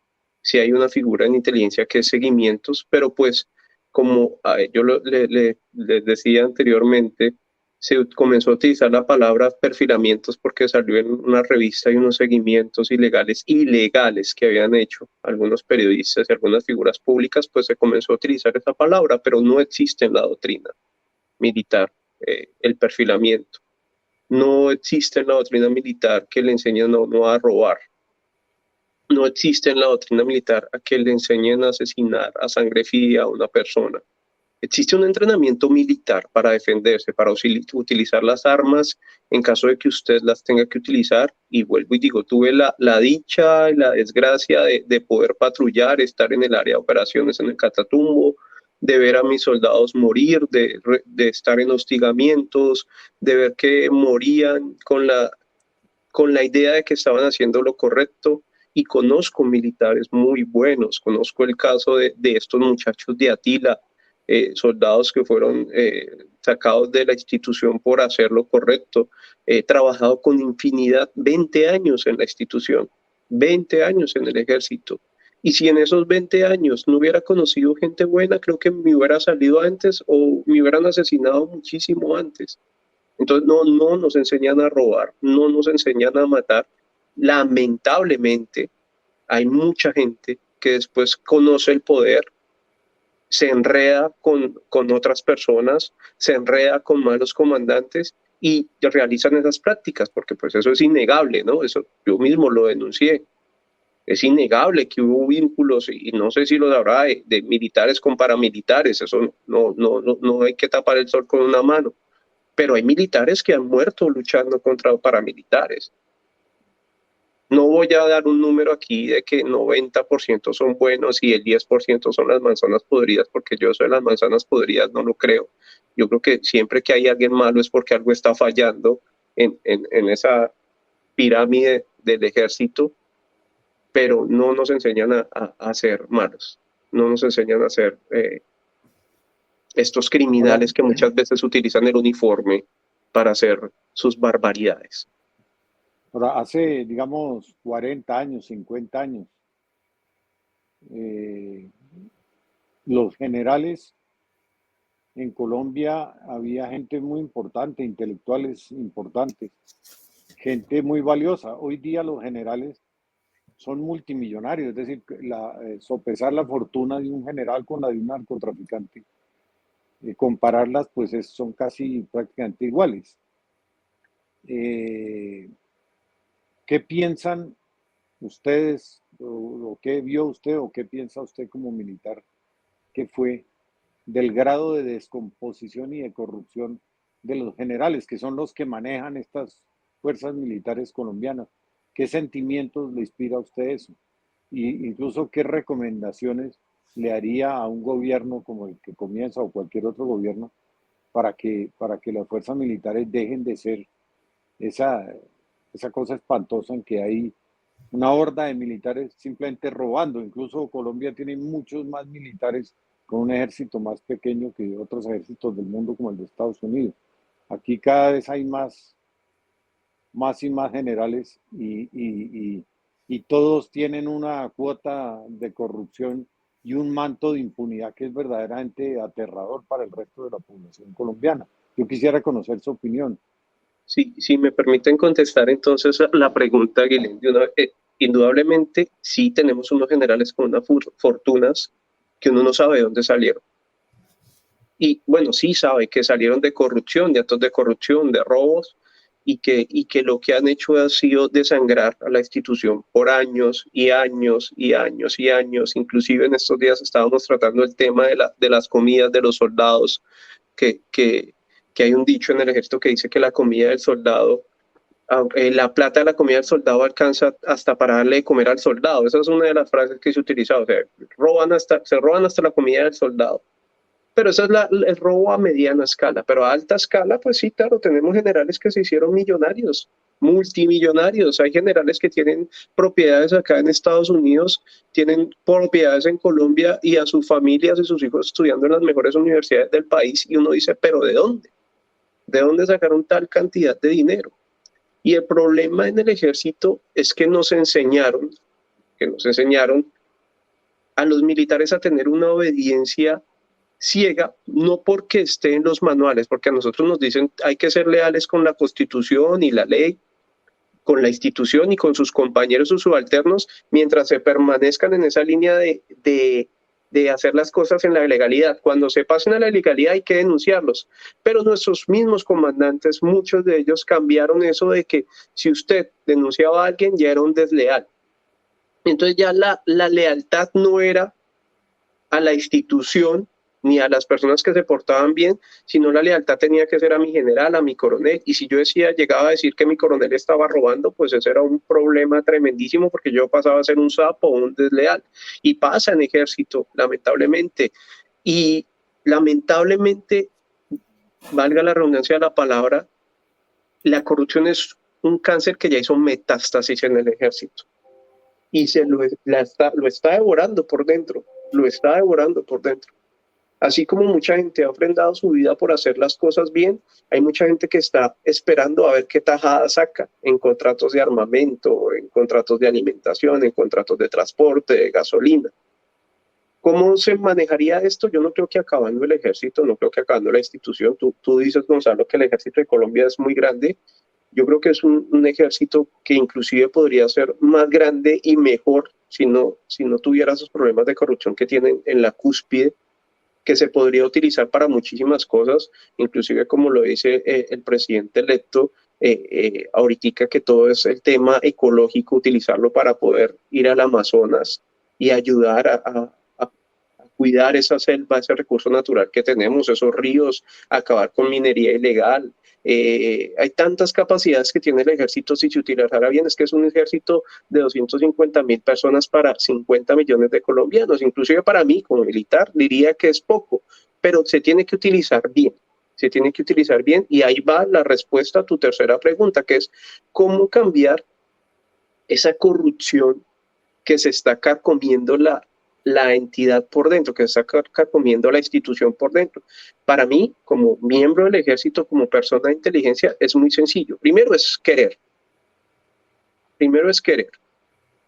Sí hay una figura en inteligencia que es seguimientos, pero pues como yo les decía anteriormente, se comenzó a utilizar la palabra perfilamientos porque salió en una revista y unos seguimientos ilegales que habían hecho algunos periodistas y algunas figuras públicas, pues se comenzó a utilizar esa palabra, pero no existe en la doctrina militar el perfilamiento. No existe en la doctrina militar que le enseñen no a robar. No existe en la doctrina militar a que le enseñen a asesinar a sangre fría a una persona. Existe un entrenamiento militar para defenderse, para utilizar las armas en caso de que usted las tenga que utilizar. Y vuelvo y digo, tuve la dicha y la desgracia de poder patrullar, estar en el área de operaciones en el Catatumbo, de ver a mis soldados morir, de estar en hostigamientos, de ver que morían con la idea de que estaban haciendo lo correcto. Y conozco militares muy buenos, conozco el caso de estos muchachos de Atila, soldados que fueron sacados de la institución por hacer lo correcto. He trabajado con infinidad, 20 años en la institución, 20 años en el ejército. Y si en esos 20 años no hubiera conocido gente buena, creo que me hubiera salido antes o me hubieran asesinado muchísimo antes. Entonces no nos enseñan a robar, no nos enseñan a matar. Lamentablemente, hay mucha gente que después conoce el poder, se enreda con otras personas, se enreda con malos comandantes y realizan esas prácticas, porque pues eso es innegable, ¿no? Eso yo mismo lo denuncié. Es innegable que hubo vínculos, y no sé si lo habrá, de militares con paramilitares, eso no hay que tapar el sol con una mano, pero hay militares que han muerto luchando contra paramilitares. No voy a dar un número aquí de que 90% son buenos y el 10% son las manzanas podridas, porque yo soy las manzanas podridas, no lo creo. Yo creo que siempre que hay alguien malo es porque algo está fallando en esa pirámide del ejército, pero no nos enseñan a ser malos, no nos enseñan a ser estos criminales que muchas veces utilizan el uniforme para hacer sus barbaridades. Ahora, hace, digamos, 40 años, 50 años, los generales en Colombia, había gente muy importante, intelectuales importantes, gente muy valiosa. Hoy día los generales son multimillonarios, es decir, sopesar la fortuna de un general con la de un narcotraficante, compararlas, pues son casi prácticamente iguales. ¿Qué piensan ustedes, o qué vio usted, o qué piensa usted como militar que fue del grado de descomposición y de corrupción de los generales, que son los que manejan estas fuerzas militares colombianas? ¿Qué sentimientos le inspira a usted eso? Y incluso, ¿qué recomendaciones le haría a un gobierno como el que comienza, o cualquier otro gobierno, para que las fuerzas militares dejen de ser esa cosa espantosa en que hay una horda de militares simplemente robando? Incluso Colombia tiene muchos más militares con un ejército más pequeño que otros ejércitos del mundo, como el de Estados Unidos. Aquí cada vez hay más y más generales, y todos tienen una cuota de corrupción y un manto de impunidad que es verdaderamente aterrador para el resto de la población colombiana. Yo quisiera conocer su opinión. Sí, si me permiten contestar entonces la pregunta, Guilén, indudablemente sí tenemos unos generales con unas fortunas que uno no sabe de dónde salieron. Y bueno, sí sabe que salieron de corrupción, de actos de corrupción, de robos, y que lo que han hecho ha sido desangrar a la institución por años y años y años y años. Inclusive en estos días estábamos tratando el tema de las comidas de los soldados, que hay un dicho en el ejército que dice que la comida del soldado, la plata de la comida del soldado alcanza hasta para darle de comer al soldado. Esa es una de las frases que se utiliza. O sea, se roban hasta la comida del soldado. Pero ese es el robo a mediana escala. Pero a alta escala, pues sí, claro, tenemos generales que se hicieron millonarios, multimillonarios. Hay generales que tienen propiedades acá en Estados Unidos, tienen propiedades en Colombia, y a sus familias y sus hijos estudiando en las mejores universidades del país. Y uno dice, ¿pero de dónde? ¿De dónde sacaron tal cantidad de dinero? Y el problema en el ejército es que nos enseñaron a los militares a tener una obediencia ciega, no porque esté en los manuales, porque a nosotros nos dicen hay que ser leales con la Constitución y la ley, con la institución y con sus compañeros o subalternos, mientras se permanezcan en esa línea de hacer las cosas en la legalidad. Cuando se pasen a la legalidad hay que denunciarlos. Pero nuestros mismos comandantes, muchos de ellos cambiaron eso de que si usted denunciaba a alguien ya era un desleal. Entonces ya la lealtad no era a la institución ni a las personas que se portaban bien, sino la lealtad tenía que ser a mi general, a mi coronel. Y si yo llegaba a decir que mi coronel estaba robando, pues ese era un problema tremendísimo, porque yo pasaba a ser un sapo o un desleal. Y pasa en ejército, lamentablemente. Y lamentablemente, valga la redundancia de la palabra, la corrupción es un cáncer que ya hizo metástasis en el ejército. Y lo está devorando por dentro, lo está devorando por dentro. Así como mucha gente ha ofrendado su vida por hacer las cosas bien, hay mucha gente que está esperando a ver qué tajada saca en contratos de armamento, en contratos de alimentación, en contratos de transporte, de gasolina. ¿Cómo se manejaría esto? Yo no creo que acabando el ejército, no creo que acabando la institución. Tú dices, Gonzalo, que el ejército de Colombia es muy grande. Yo creo que es un ejército que inclusive podría ser más grande y mejor si no tuviera esos problemas de corrupción que tienen en la cúspide, que se podría utilizar para muchísimas cosas, inclusive como lo dice el presidente electo, ahorita que todo es el tema ecológico, utilizarlo para poder ir al Amazonas y ayudar a cuidar esa selva, ese recurso natural que tenemos, esos ríos, acabar con minería ilegal. Hay tantas capacidades que tiene el ejército si se utilizara bien. Es que es un ejército de 250.000 personas para 50 millones de colombianos. Inclusive para mí, como militar, diría que es poco, pero se tiene que utilizar bien. Se tiene que utilizar bien y ahí va la respuesta a tu tercera pregunta, que es cómo cambiar esa corrupción que se está carcomiendo la entidad por dentro, que se está carcomiendo la institución por dentro. Para mí, como miembro del ejército, como persona de inteligencia, es muy sencillo. Primero es querer.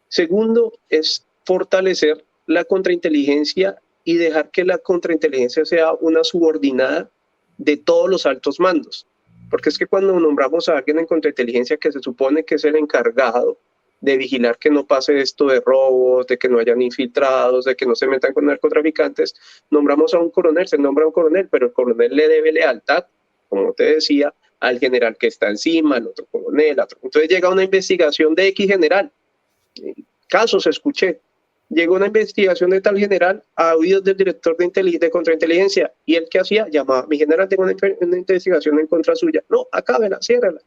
Segundo es fortalecer la contrainteligencia y dejar que la contrainteligencia sea una subordinada de todos los altos mandos. Porque es que cuando nombramos a alguien en contrainteligencia que se supone que es el encargado de vigilar que no pase esto de robos, de que no hayan infiltrados, de que no se metan con narcotraficantes, nombramos a un coronel, se nombra a un coronel, pero el coronel le debe lealtad, como te decía, al general que está encima, al otro coronel, otro. Entonces llega una investigación de X general, casos escuché, llegó una investigación de tal general a oídos del director de contrainteligencia, y él que hacía, llamaba, mi general, tengo una investigación en contra suya, no, acábela, ciérrala.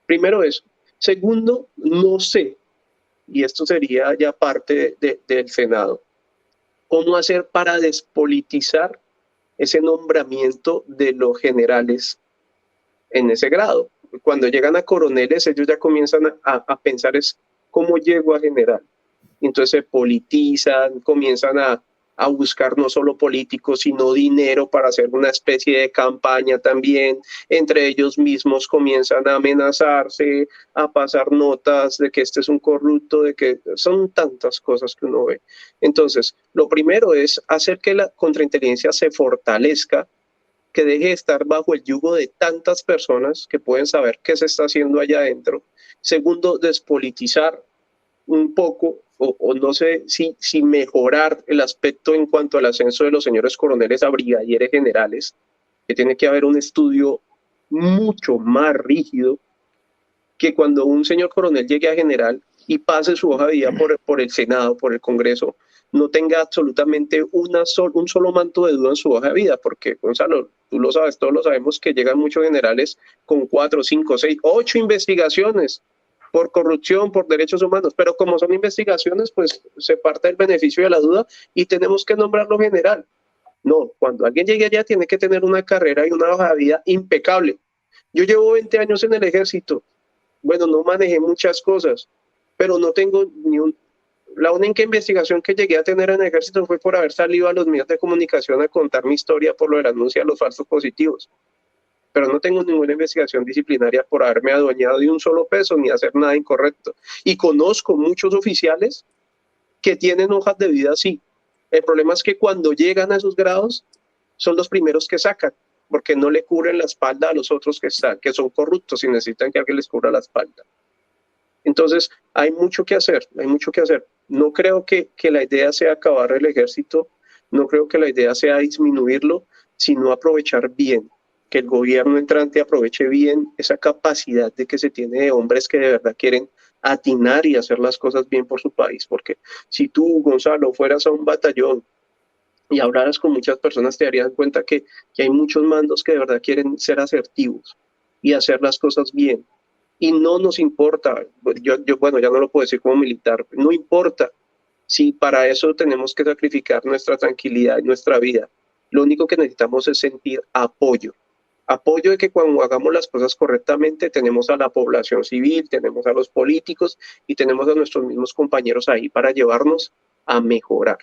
Primero eso. Segundo, no sé, y esto sería ya parte del Senado, cómo hacer para despolitizar ese nombramiento de los generales en ese grado. Cuando llegan a coroneles, ellos ya comienzan a pensar es cómo llego a general. Entonces se politizan, comienzan a buscar no solo políticos, sino dinero para hacer una especie de campaña también. Entre ellos mismos comienzan a amenazarse, a pasar notas de que este es un corrupto, de que son tantas cosas que uno ve. Entonces, lo primero es hacer que la contrainteligencia se fortalezca, que deje de estar bajo el yugo de tantas personas que pueden saber qué se está haciendo allá adentro. Segundo, despolitizar un poco, o no sé si mejorar el aspecto en cuanto al ascenso de los señores coroneles a brigadieres generales, que tiene que haber un estudio mucho más rígido, que cuando un señor coronel llegue a general y pase su hoja de vida por el Senado, por el Congreso, no tenga absolutamente un solo manto de duda en su hoja de vida, porque, Gonzalo, tú lo sabes, todos lo sabemos, que llegan muchos generales con 4, 5, 6, 8 investigaciones por corrupción, por derechos humanos, pero como son investigaciones, pues se parte del beneficio de la duda y tenemos que nombrarlo general. No, cuando alguien llegue allá tiene que tener una carrera y una hoja de vida impecable. Yo llevo 20 años en el ejército. Bueno, no manejé muchas cosas, pero no tengo la única investigación que llegué a tener en el ejército fue por haber salido a los medios de comunicación a contar mi historia por lo del anuncio de los falsos positivos. Pero no tengo ninguna investigación disciplinaria por haberme adueñado de un solo peso ni hacer nada incorrecto. Y conozco muchos oficiales que tienen hojas de vida así. El problema es que cuando llegan a esos grados son los primeros que sacan, porque no le cubren la espalda a los otros que son corruptos y necesitan que alguien les cubra la espalda. Entonces, hay mucho que hacer, hay mucho que hacer. No creo que la idea sea acabar el ejército, no creo que la idea sea disminuirlo, sino aprovechar bien, que el gobierno entrante aproveche bien esa capacidad de que se tiene de hombres que de verdad quieren atinar y hacer las cosas bien por su país. Porque si tú, Gonzalo, fueras a un batallón y hablaras con muchas personas, te darías cuenta que hay muchos mandos que de verdad quieren ser asertivos y hacer las cosas bien. Y no nos importa, bueno, ya no lo puedo decir como militar, no importa si para eso tenemos que sacrificar nuestra tranquilidad y nuestra vida. Lo único que necesitamos es sentir apoyo. Apoyo de que cuando hagamos las cosas correctamente tenemos a la población civil, tenemos a los políticos y tenemos a nuestros mismos compañeros ahí para llevarnos a mejorar.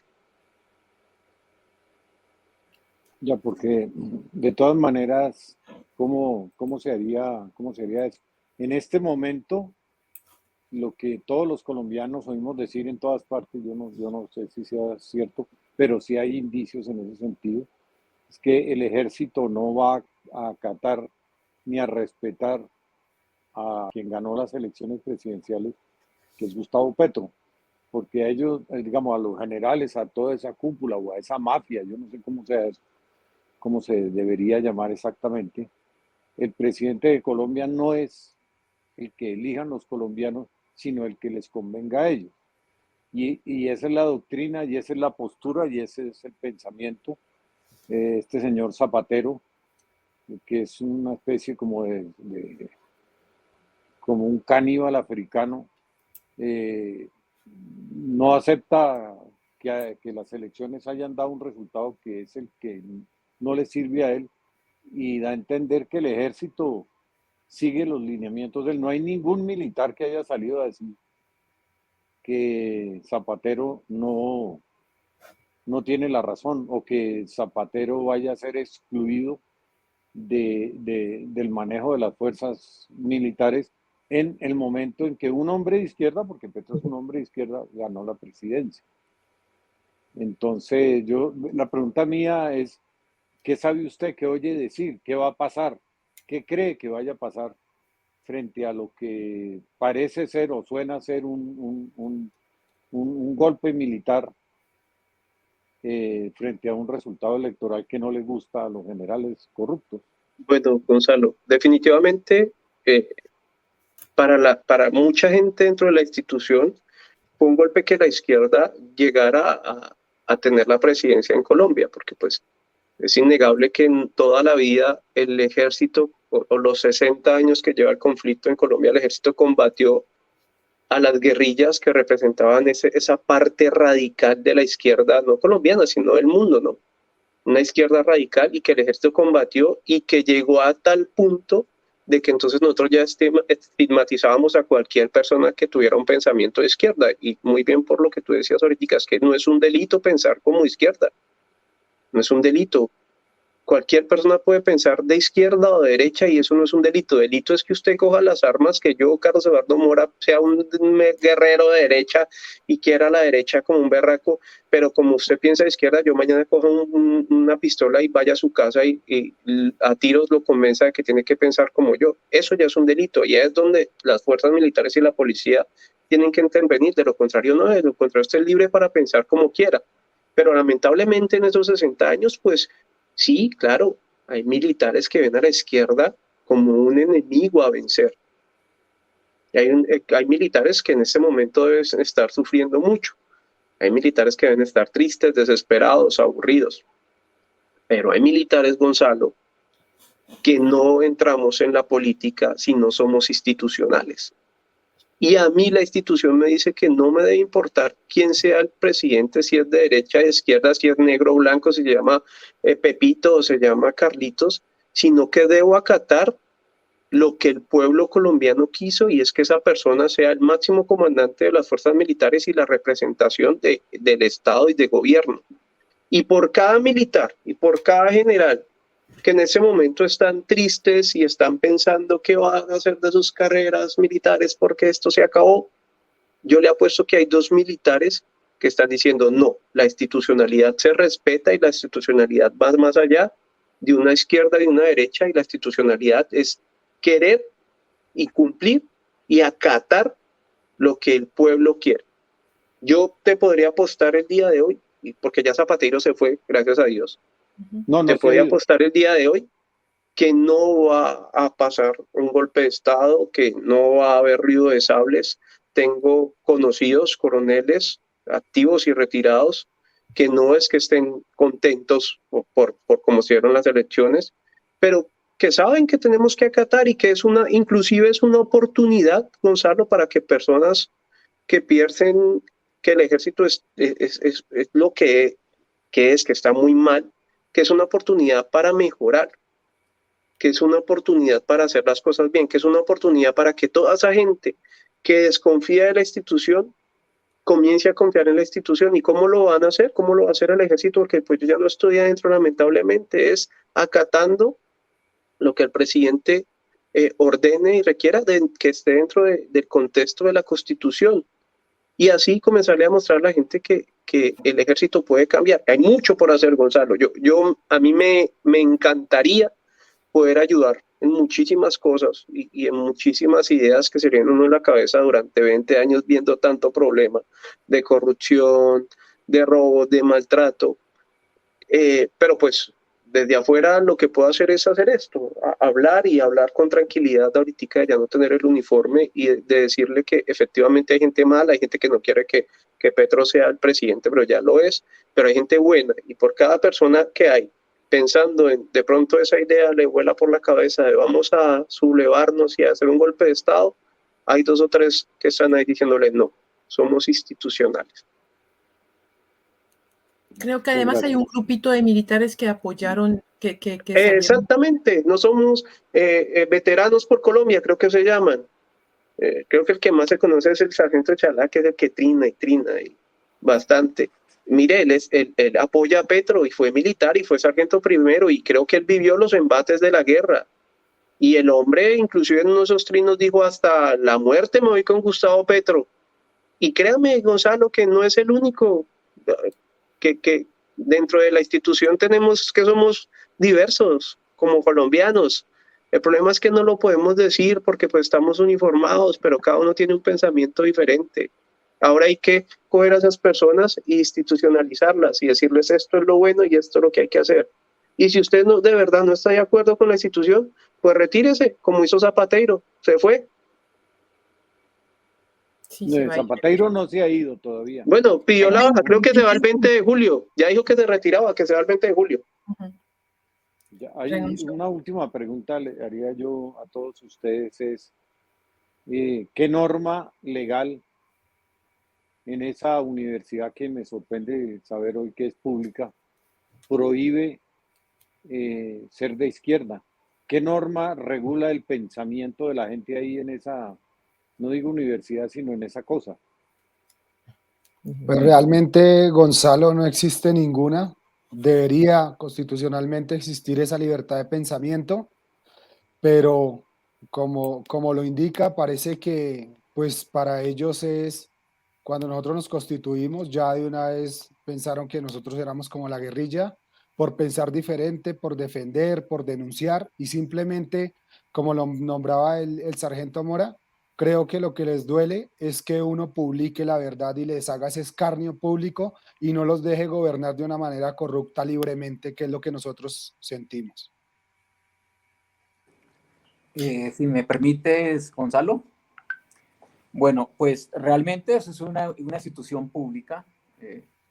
Ya, porque de todas maneras, cómo se haría eso? En este momento, lo que todos los colombianos oímos decir en todas partes, yo no sé si sea cierto, pero sí hay indicios en ese sentido, es que el ejército no va a acatar ni a respetar a quien ganó las elecciones presidenciales, que es Gustavo Petro, porque a ellos, digamos, a los generales, a toda esa cúpula o a esa mafia, yo no sé cómo sea eso, cómo se debería llamar exactamente, el presidente de Colombia no es el que elijan los colombianos, sino el que les convenga a ellos. Y esa es la doctrina, y esa es la postura, y ese es el pensamiento de este señor Zapatero, que es una especie como como un caníbal africano. No acepta que las elecciones hayan dado un resultado que es el que no le sirve a él, y da a entender que el ejército sigue los lineamientos de él. No hay ningún militar que haya salido a decir que Zapatero no tiene la razón, o que Zapatero vaya a ser excluido del manejo de las fuerzas militares en el momento en que un hombre de izquierda, porque Petro es un hombre de izquierda, ganó la presidencia. Entonces, la pregunta mía es, ¿qué sabe usted, qué oye decir, qué va a pasar, qué cree que vaya a pasar frente a lo que parece ser o suena ser un golpe militar, frente a un resultado electoral que no le gusta a los generales corruptos? Bueno, Gonzalo, definitivamente para mucha gente dentro de la institución fue un golpe que la izquierda llegara a tener la presidencia en Colombia, porque pues es innegable que en toda la vida el ejército, o los 60 años que lleva el conflicto en Colombia, el ejército combatió a las guerrillas que representaban esa parte radical de la izquierda, no colombiana, sino del mundo, ¿no? Una izquierda radical, y que el ejército combatió y que llegó a tal punto de que entonces nosotros ya estigmatizábamos a cualquier persona que tuviera un pensamiento de izquierda. Y muy bien por lo que tú decías ahorita, es que no es un delito pensar como izquierda, no es un delito. Cualquier persona puede pensar de izquierda o de derecha, y eso no es un delito. Delito es que usted coja las armas, que yo, Carlos Eduardo Mora, sea un guerrero de derecha y quiera la derecha como un berraco, pero como usted piensa de izquierda, yo mañana coja una pistola y vaya a su casa y a tiros lo convenza de que tiene que pensar como yo. Eso ya es un delito, y es donde las fuerzas militares y la policía tienen que intervenir. De lo contrario, no, de lo contrario, usted es libre para pensar como quiera. Pero lamentablemente en esos 60 años, pues sí, claro, hay militares que ven a la izquierda como un enemigo a vencer. Y hay militares que en este momento deben estar sufriendo mucho. Hay militares que deben estar tristes, desesperados, aburridos. Pero hay militares, Gonzalo, que no entramos en la política si no somos institucionales. Y a mí la institución me dice que no me debe importar quién sea el presidente, si es de derecha, de izquierda, si es negro o blanco, si se llama Pepito o se llama Carlitos, sino que debo acatar lo que el pueblo colombiano quiso, y es que esa persona sea el máximo comandante de las fuerzas militares y la representación del Estado y de gobierno. Y por cada militar y por cada general que en ese momento están tristes y están pensando qué van a hacer de sus carreras militares porque esto se acabó, yo le apuesto que hay 2 militares que están diciendo no, la institucionalidad se respeta, y la institucionalidad va más allá de una izquierda y de una derecha, y la institucionalidad es querer y cumplir y acatar lo que el pueblo quiere. Yo te podría apostar el día de hoy, porque ya Zapatero se fue, gracias a Dios, No, te no se ha podría ido. apostar el día de hoy que no va a pasar un golpe de Estado, que no va a haber ruido de sables. Tengo conocidos coroneles activos y retirados que no es que estén contentos por cómo se dieron las elecciones, pero que saben que tenemos que acatar, y que inclusive es una oportunidad, Gonzalo, para que personas que pierden, que el ejército es lo que está muy mal, que es una oportunidad para mejorar, que es una oportunidad para hacer las cosas bien, que es una oportunidad para que toda esa gente que desconfía de la institución comience a confiar en la institución. ¿Y cómo lo van a hacer? ¿Cómo lo va a hacer el ejército? Porque pues yo ya no estoy adentro, lamentablemente, es acatando lo que el presidente ordene y requiera que esté dentro del contexto de la Constitución. Y así comenzarle a mostrar a la gente que el ejército puede cambiar. Hay mucho por hacer, Gonzalo. A mí me encantaría poder ayudar en muchísimas cosas y en muchísimas ideas que se le vienen uno en la cabeza durante 20 años viendo tanto problema de corrupción, de robo, de maltrato. Pero pues desde afuera lo que puedo hacer es hacer esto, hablar y hablar con tranquilidad ahorita de ya no tener el uniforme y de decirle que efectivamente hay gente mala, hay gente que no quiere que Petro sea el presidente, pero ya lo es, pero hay gente buena y por cada persona que hay pensando en de pronto esa idea le vuela por la cabeza de vamos a sublevarnos y a hacer un golpe de Estado, hay 2 o 3 que están ahí diciéndole no, somos institucionales. Creo que además hay un grupito de militares que apoyaron, que exactamente, no somos veteranos por Colombia, creo que se llaman. Creo que el que más se conoce es el sargento Chalá, que es el que trina y bastante. Mire, él apoya a Petro y fue militar y fue sargento primero y creo que él vivió los embates de la guerra. Y el hombre, inclusive en uno de esos trinos, dijo hasta la muerte me voy con Gustavo Petro. Y créame, Gonzalo, que no es el único, que dentro de la institución tenemos que somos diversos como colombianos. El problema es que no lo podemos decir porque pues estamos uniformados, pero cada uno tiene un pensamiento diferente. Ahora hay que coger a esas personas e institucionalizarlas y decirles esto es lo bueno y esto es lo que hay que hacer. Y si usted no, de verdad no está de acuerdo con la institución, pues retírese, como hizo Zapatero, se fue. Sí, Zapatero no se ha ido todavía. Bueno, pidió la baja, creo que se va el 20 de julio. Ya dijo que se retiraba, que se va el 20 de julio. Ya, hay una última pregunta le haría yo a todos ustedes es, ¿qué norma legal en esa universidad que me sorprende saber hoy que es pública prohíbe ser de izquierda? ¿Qué norma regula el pensamiento de la gente ahí en esa, no digo universidad, sino en esa cosa? Pues realmente, Gonzalo, no existe ninguna. Debería constitucionalmente existir esa libertad de pensamiento, pero como lo indica, parece que pues para ellos es, cuando nosotros nos constituimos, ya de una vez pensaron que nosotros éramos como la guerrilla, por pensar diferente, por defender, por denunciar, y simplemente, como lo nombraba el sargento Mora, creo que lo que les duele es que uno publique la verdad y les haga ese escarnio público y no los deje gobernar de una manera corrupta libremente, que es lo que nosotros sentimos. Si me permites, Gonzalo. Bueno, pues realmente eso es una institución pública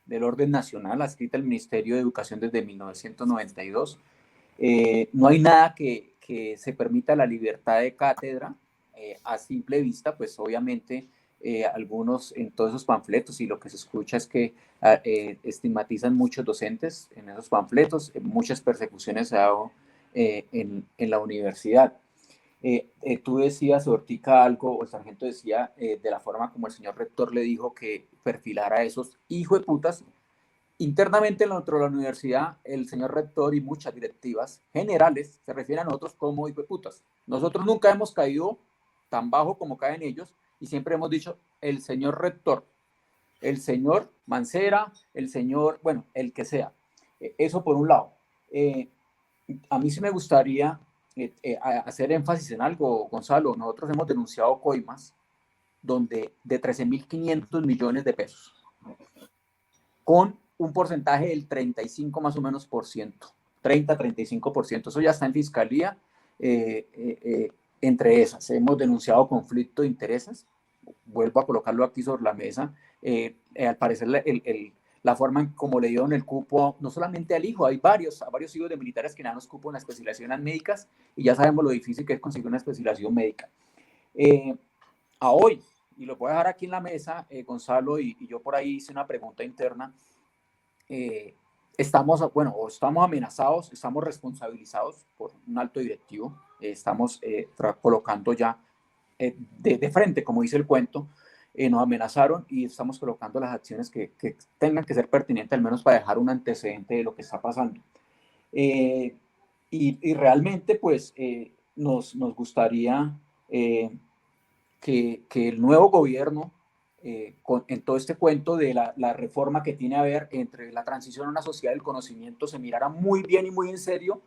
del orden nacional, adscrita al Ministerio de Educación desde 1992. No hay nada que se permita la libertad de cátedra a simple vista, pues obviamente algunos en todos esos panfletos y lo que se escucha es que estigmatizan muchos docentes en esos panfletos, muchas persecuciones se han dado en la universidad. Tú decías, Ortica, algo, o el sargento decía, de la forma como el señor rector le dijo que perfilara a esos hijos de putas. Internamente dentro de la universidad, el señor rector y muchas directivas generales se refieren a nosotros como hijos de putas. Nosotros nunca hemos caído tan bajo como caen ellos y siempre hemos dicho el señor rector, el señor Mancera, el señor, bueno, el que sea. Eso por un lado. A mí sí me gustaría hacer énfasis en algo, Gonzalo. Nosotros hemos denunciado coimas donde de 13.500 millones de pesos, con un porcentaje del 35 más o menos por ciento, 30-35%. Eso ya está en fiscalía. Entre esas, hemos denunciado conflicto de intereses. Vuelvo a colocarlo aquí sobre la mesa. Al parecer, la forma en como le dieron el cupo, no solamente al hijo, hay a varios hijos de militares que le dan los cupos en las especializaciones médicas y ya sabemos lo difícil que es conseguir una especialización médica. A hoy, y lo voy a dejar aquí en la mesa, Gonzalo, y yo por ahí hice una pregunta interna, estamos amenazados, estamos responsabilizados por un alto directivo, estamos colocando ya de frente, como dice el cuento, nos amenazaron y estamos colocando las acciones que tengan que ser pertinentes, al menos para dejar un antecedente de lo que está pasando. Y realmente, pues, nos gustaría que el nuevo gobierno, en todo este cuento de la reforma que tiene a ver entre la transición a una sociedad del conocimiento, se mirara muy bien y muy en serio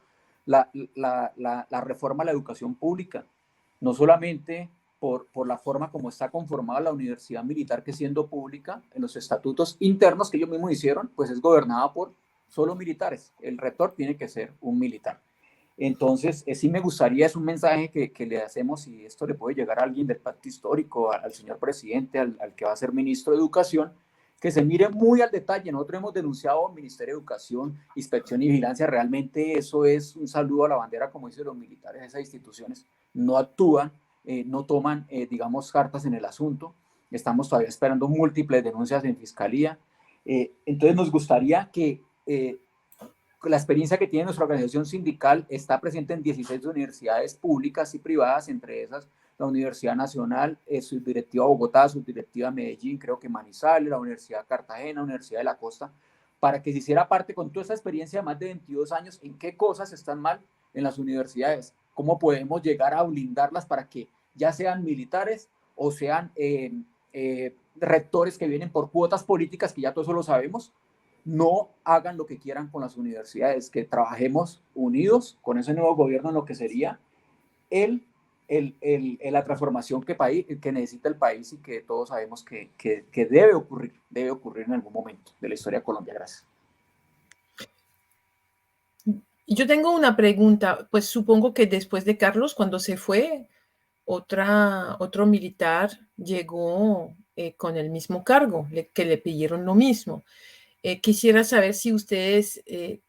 la reforma a la educación pública, no solamente por la forma como está conformada la universidad militar, que siendo pública, en los estatutos internos que ellos mismos hicieron, pues es gobernada por solo militares. El rector tiene que ser un militar. Entonces, sí me gustaría, es un mensaje que le hacemos, y esto le puede llegar a alguien del pacto histórico, al señor presidente, al que va a ser ministro de Educación, que se mire muy al detalle. Nosotros hemos denunciado al Ministerio de Educación, Inspección y Vigilancia. Realmente eso es un saludo a la bandera, como dicen los militares de esas instituciones. No actúan, no toman, digamos, cartas en el asunto. Estamos todavía esperando múltiples denuncias en fiscalía. Entonces nos gustaría que la experiencia que tiene nuestra organización sindical está presente en 16 universidades públicas y privadas, entre esas la Universidad Nacional, Subdirectiva Bogotá, Subdirectiva Medellín, creo que Manizales, la Universidad Cartagena, Universidad de la Costa, para que se hiciera parte con toda esa experiencia de más de 22 años, en qué cosas están mal en las universidades, cómo podemos llegar a blindarlas para que ya sean militares o sean rectores que vienen por cuotas políticas, que ya todo eso lo sabemos, no hagan lo que quieran con las universidades, que trabajemos unidos con ese nuevo gobierno en lo que sería la transformación que necesita el país y que todos sabemos que debe ocurrir en algún momento de la historia de Colombia. Gracias. Yo tengo una pregunta, pues supongo que después de Carlos, cuando se fue, otro militar llegó con el mismo cargo, que le pidieron lo mismo. Quisiera saber si ustedes,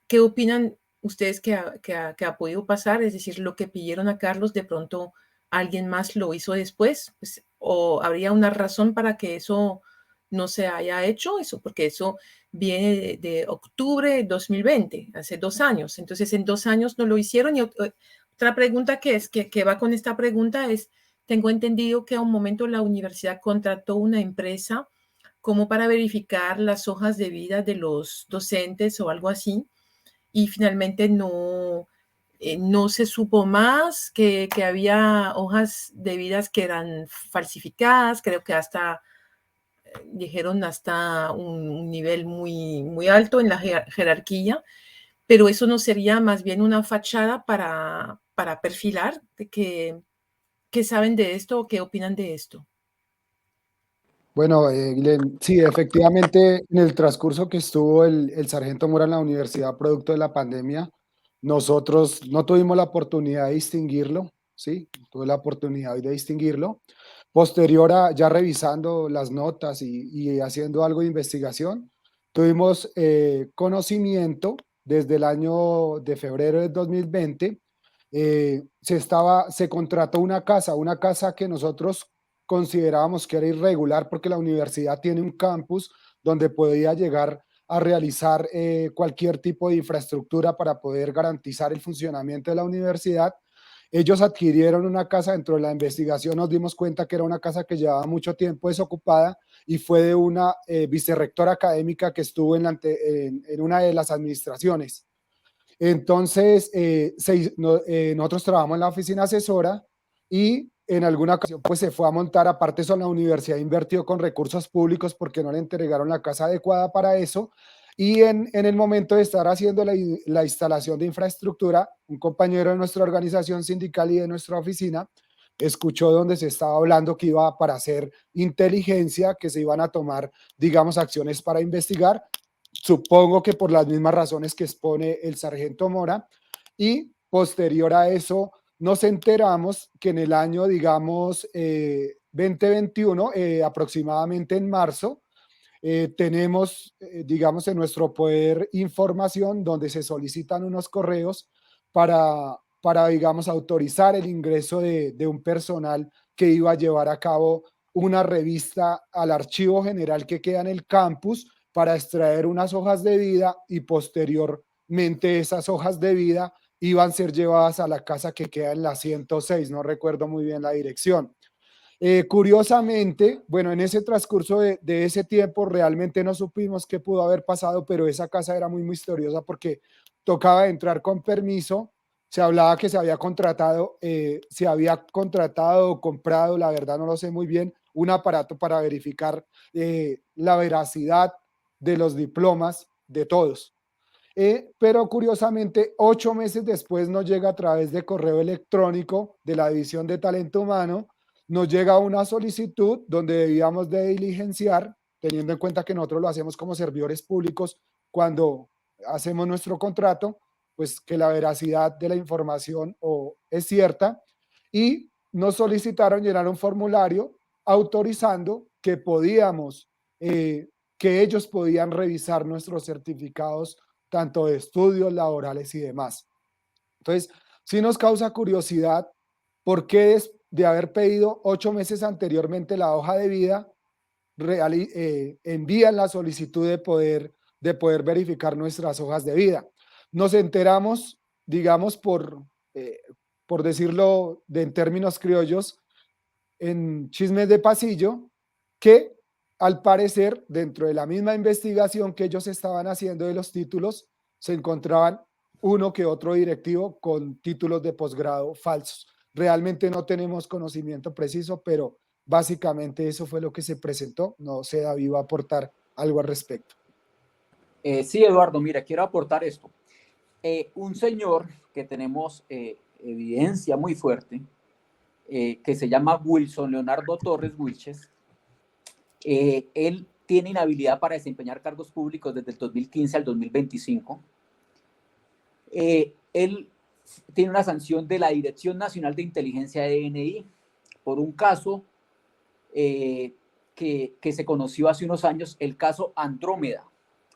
¿qué opinan ustedes que ha podido pasar? Es decir, lo que pidieron a Carlos, de pronto alguien más lo hizo después, pues, o habría una razón para que eso no se haya hecho, eso, porque eso viene de octubre de 2020, hace 2 años. Entonces, en 2 años no lo hicieron. Y otra pregunta que va con esta pregunta es, tengo entendido que a un momento la universidad contrató una empresa como para verificar las hojas de vida de los docentes o algo así, y finalmente no se supo más, que había hojas de vidas que eran falsificadas, creo que hasta dijeron hasta un nivel muy, muy alto en la jerarquía, pero eso no sería más bien una fachada para perfilar de qué saben de esto o qué opinan de esto. Bueno, Glenn, sí, efectivamente, en el transcurso que estuvo el sargento Mora en la universidad producto de la pandemia, nosotros no tuvimos la oportunidad de distinguirlo, ¿sí? Tuve la oportunidad de distinguirlo. Posterior a ya revisando las notas y haciendo algo de investigación, tuvimos conocimiento desde el año de febrero de 2020, se contrató una casa que nosotros considerábamos que era irregular porque la universidad tiene un campus donde podía llegar a realizar cualquier tipo de infraestructura para poder garantizar el funcionamiento de la universidad. Ellos adquirieron una casa. Dentro de la investigación nos dimos cuenta que era una casa que llevaba mucho tiempo desocupada y fue de una vicerrectora académica que estuvo en una de las administraciones. Entonces, nosotros trabajamos en la oficina asesora y en alguna ocasión pues se fue a montar, aparte eso la universidad invirtió con recursos públicos porque no le entregaron la casa adecuada para eso, y en el momento de estar haciendo la instalación de infraestructura, un compañero de nuestra organización sindical y de nuestra oficina escuchó donde se estaba hablando que iba para hacer inteligencia, que se iban a tomar, digamos, acciones para investigar, supongo que por las mismas razones que expone el sargento Mora, y posterior a eso nos enteramos que en el año, digamos, 2021, aproximadamente en marzo, tenemos, digamos, en nuestro poder información donde se solicitan unos correos para digamos, autorizar el ingreso de un personal que iba a llevar a cabo una revista al archivo general que queda en el campus para extraer unas hojas de vida, y posteriormente esas hojas de vida iban a ser llevadas a la casa que queda en la 106, no recuerdo muy bien la dirección. Curiosamente, bueno, en ese transcurso de ese tiempo realmente no supimos qué pudo haber pasado, pero esa casa era muy misteriosa porque tocaba entrar con permiso. Se hablaba que se había contratado o comprado, la verdad no lo sé muy bien, un aparato para verificar la veracidad de los diplomas de todos. Pero curiosamente, 8 meses después nos llega a través de correo electrónico de la División de Talento Humano, nos llega una solicitud donde debíamos de diligenciar, teniendo en cuenta que nosotros lo hacemos como servidores públicos cuando hacemos nuestro contrato, pues que la veracidad de la información es cierta, y nos solicitaron llenar un formulario autorizando que que ellos podían revisar nuestros certificados tanto de estudios laborales y demás. Entonces, sí nos causa curiosidad por qué de haber pedido 8 meses anteriormente la hoja de vida, envían la solicitud de poder verificar nuestras hojas de vida. Nos enteramos, digamos, por decirlo en términos criollos, en chismes de pasillo, que al parecer dentro de la misma investigación que ellos estaban haciendo de los títulos, se encontraban uno que otro directivo con títulos de posgrado falsos. Realmente no tenemos conocimiento preciso, pero básicamente eso fue lo que se presentó. No sé, David va a aportar algo al respecto. Sí, Eduardo, mira, quiero aportar esto. Un señor que tenemos evidencia muy fuerte, que se llama Wilson Leonardo Torres Wilches, él tiene inhabilidad para desempeñar cargos públicos desde el 2015 al 2025. Él tiene una sanción de la Dirección Nacional de Inteligencia de DNI por un caso que se conoció hace unos años, el caso Andrómeda,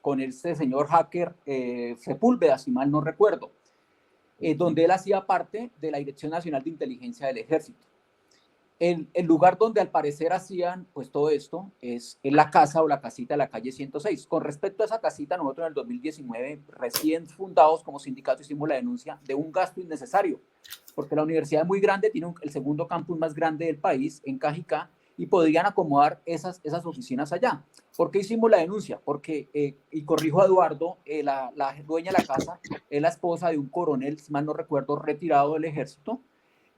con este señor hacker Sepúlveda, si mal no recuerdo, donde él hacía parte de la Dirección Nacional de Inteligencia del Ejército. El lugar donde al parecer hacían pues todo esto es en la casa o la casita de la calle 106. Con respecto a esa casita, nosotros en el 2019, recién fundados como sindicato, hicimos la denuncia de un gasto innecesario, porque la universidad es muy grande, tiene el segundo campus más grande del país, en Cajicá, y podrían acomodar esas oficinas allá. ¿Por qué hicimos la denuncia? Porque, y corrijo a Eduardo, la dueña de la casa es la esposa de un coronel, si mal no recuerdo, retirado del ejército,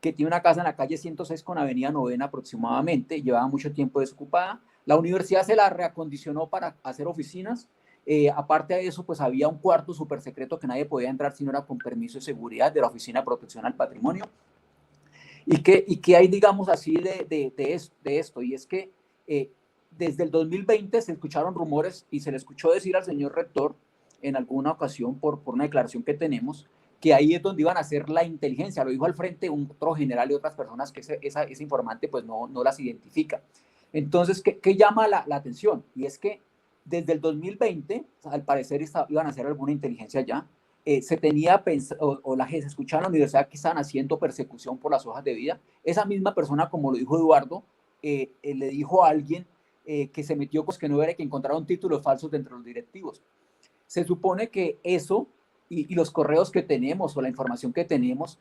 que tiene una casa en la calle 106 con avenida Novena aproximadamente, llevaba mucho tiempo desocupada. La universidad se la reacondicionó para hacer oficinas. Aparte de eso, pues había un cuarto súper secreto que nadie podía entrar si no era con permiso de seguridad de la Oficina de Protección al Patrimonio. Y que hay, digamos así, de esto, y es que desde el 2020 se escucharon rumores y se le escuchó decir al señor rector en alguna ocasión por una declaración que tenemos, que ahí es donde iban a hacer la inteligencia. Lo dijo al frente un otro general y otras personas que ese informante pues no las identifica. Entonces, ¿qué llama la atención? Y es que desde el 2020, al parecer iban a hacer alguna inteligencia ya, se tenía pensado, se escuchaba en la universidad que estaban haciendo persecución por las hojas de vida. Esa misma persona, como lo dijo Eduardo, le dijo a alguien que se metió, pues que no era, que encontraron títulos falsos dentro de los directivos. Se supone que eso y los correos que tenemos o la información que tenemos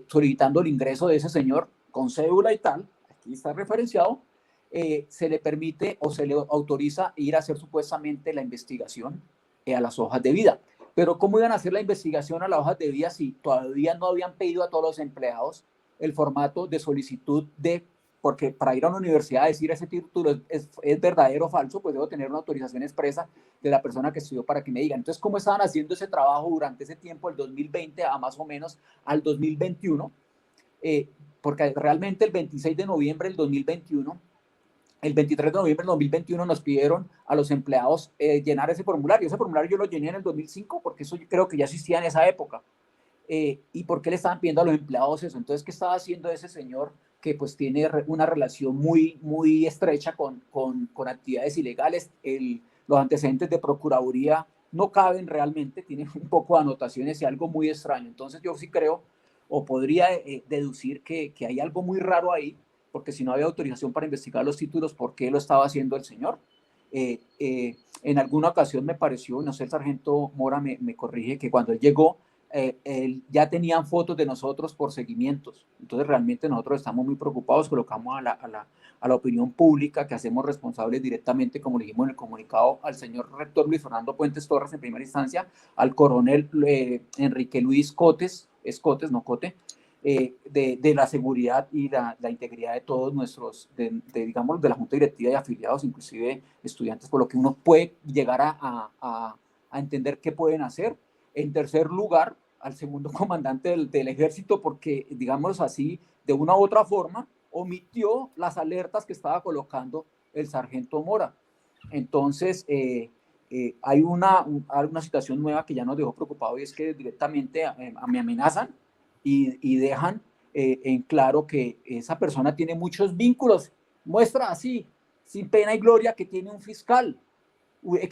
solicitando el ingreso de ese señor con cédula y tal, aquí está referenciado, se le permite o se le autoriza ir a hacer supuestamente la investigación a las hojas de vida. Pero ¿cómo iban a hacer la investigación a las hojas de vida si todavía no habían pedido a todos los empleados el formato de solicitud porque para ir a una universidad a decir ese título es verdadero o falso, pues debo tener una autorización expresa de la persona que estudió para que me digan. Entonces, ¿cómo estaban haciendo ese trabajo durante ese tiempo, el 2020 a más o menos al 2021? Porque realmente el 26 de noviembre del 2021, el 23 de noviembre del 2021 nos pidieron a los empleados llenar ese formulario. Ese formulario yo lo llené en el 2005 porque eso yo creo que ya existía en esa época. ¿Y por qué le estaban pidiendo a los empleados eso? Entonces, ¿qué estaba haciendo ese señor que pues tiene una relación muy, muy estrecha con actividades ilegales? Los antecedentes de Procuraduría no caben realmente, tienen un poco de anotaciones y algo muy extraño. Entonces, yo sí creo o podría deducir que hay algo muy raro ahí, porque si no había autorización para investigar los títulos, ¿por qué lo estaba haciendo el señor? En alguna ocasión me pareció, no sé, el sargento Mora me corrige, que cuando él llegó, ya tenían fotos de nosotros por seguimientos. Entonces realmente nosotros estamos muy preocupados, colocamos a la opinión pública, que hacemos responsables directamente, como le dijimos en el comunicado, al señor rector Luis Fernando Puentes Torres en primera instancia, al coronel Enrique Luis Cotes, no Cote, de la seguridad y la integridad de todos nuestros, digamos, de la junta directiva y afiliados, inclusive estudiantes, por lo que uno puede llegar a entender qué pueden hacer. En tercer lugar, al segundo comandante del ejército, porque, digamos así, de una u otra forma, omitió las alertas que estaba colocando el sargento Mora. Entonces, hay una situación nueva que ya nos dejó preocupados, y es que directamente me amenazan y dejan en claro que esa persona tiene muchos vínculos. Muestra así, sin pena y gloria, que tiene un fiscal, un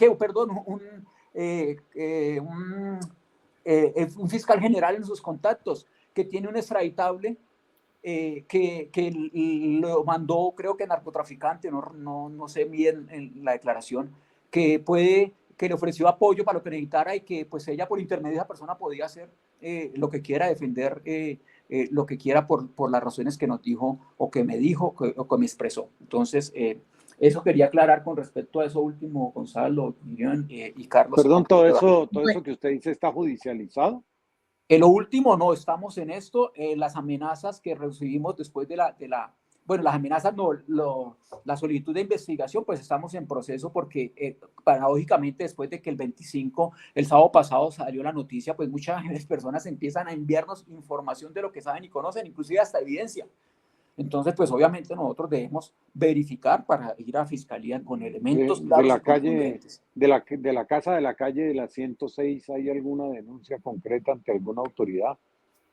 fiscal general en sus contactos, que tiene un extraditable que lo mandó, creo que narcotraficante, no sé bien en la declaración, que le ofreció apoyo para lo que necesitara, y que pues ella por intermedio de esa persona podía hacer lo que quiera, defender lo que quiera por las razones que nos dijo o que me dijo o que me expresó. Entonces, eso quería aclarar con respecto a eso último, Gonzalo, Miriam, y Carlos. Perdón, todo eso que usted dice está judicializado. Lo último, no, estamos en esto. Las amenazas que recibimos después de bueno, las amenazas no, la solicitud de investigación, pues estamos en proceso, porque paradójicamente, después de que el 25, el sábado pasado, salió la noticia, pues muchas personas empiezan a enviarnos información de lo que saben y conocen, inclusive hasta evidencia. Entonces, pues obviamente nosotros debemos verificar para ir a fiscalía con elementos claros de la y calle, contundentes. de la casa de la calle de la 106, ¿hay alguna denuncia concreta ante alguna autoridad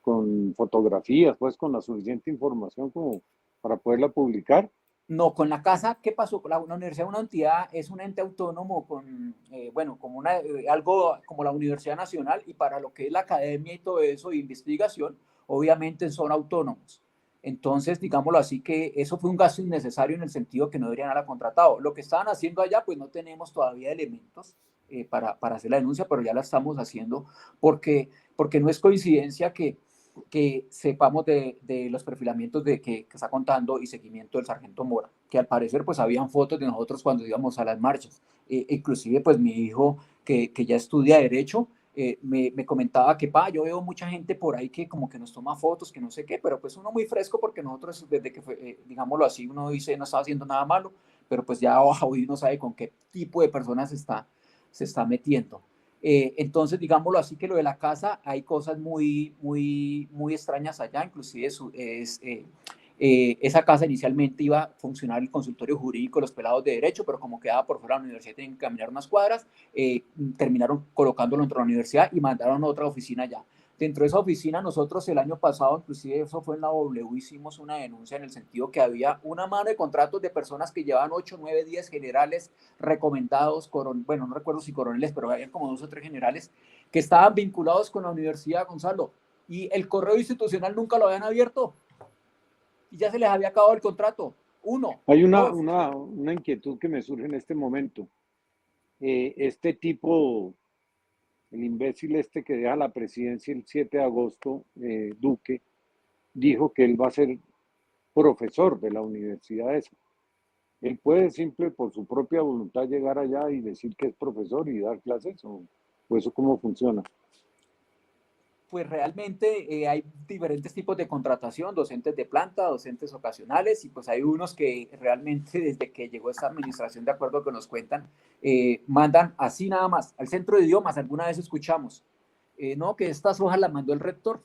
con fotografías, pues con la suficiente información como para poderla publicar? No, con la casa, ¿qué pasó? La universidad, una entidad, es un ente autónomo bueno, como algo como la Universidad Nacional, y para lo que es la academia y todo eso, y investigación, obviamente son autónomos. Entonces, digámoslo así, que eso fue un gasto innecesario, en el sentido que no deberían haberla contratado. Lo que estaban haciendo allá, pues no tenemos todavía elementos para hacer la denuncia, pero ya la estamos haciendo, porque no es coincidencia que sepamos de los perfilamientos que está contando y seguimiento del sargento Mora, que al parecer pues habían fotos de nosotros cuando íbamos a las marchas. Inclusive pues mi hijo, que ya estudia Derecho, me comentaba que, yo veo mucha gente por ahí que como que nos toma fotos, que no sé qué, pero pues uno muy fresco, porque nosotros desde que fue, digámoslo así, uno dice no estaba haciendo nada malo, pero pues ya hoy uno sabe con qué tipo de personas se está metiendo. Entonces, digámoslo así, que lo de la casa, hay cosas muy extrañas allá. Inclusive esa casa inicialmente iba a funcionar el consultorio jurídico de los pelados de Derecho, pero como quedaba por fuera de la universidad, tenían que caminar unas cuadras, terminaron colocándolo dentro de la universidad y mandaron a otra oficina allá. Dentro de esa oficina, nosotros el año pasado, inclusive eso fue en la W, hicimos una denuncia, en el sentido que había una mano de contratos de personas que llevaban 8, 9, 10 generales recomendados, bueno, no recuerdo si coroneles, pero había como 2 o 3 generales que estaban vinculados con la universidad, Gonzalo, y el correo institucional nunca lo habían abierto, y ya se les había acabado el contrato. Hay una inquietud que me surge en este momento. Este tipo, el imbécil que deja la presidencia el 7 de agosto, Duque, dijo que él va a ser profesor de la universidad esa. ¿Él puede por su propia voluntad llegar allá y decir que es profesor y dar clases? ¿O eso cómo funciona? Pues realmente hay diferentes tipos de contratación, docentes de planta, docentes ocasionales, y pues hay unos que realmente, desde que llegó esta administración, de acuerdo a lo que nos cuentan, mandan así nada más al centro de idiomas. Alguna vez escuchamos, no, que estas hojas las mandó el rector,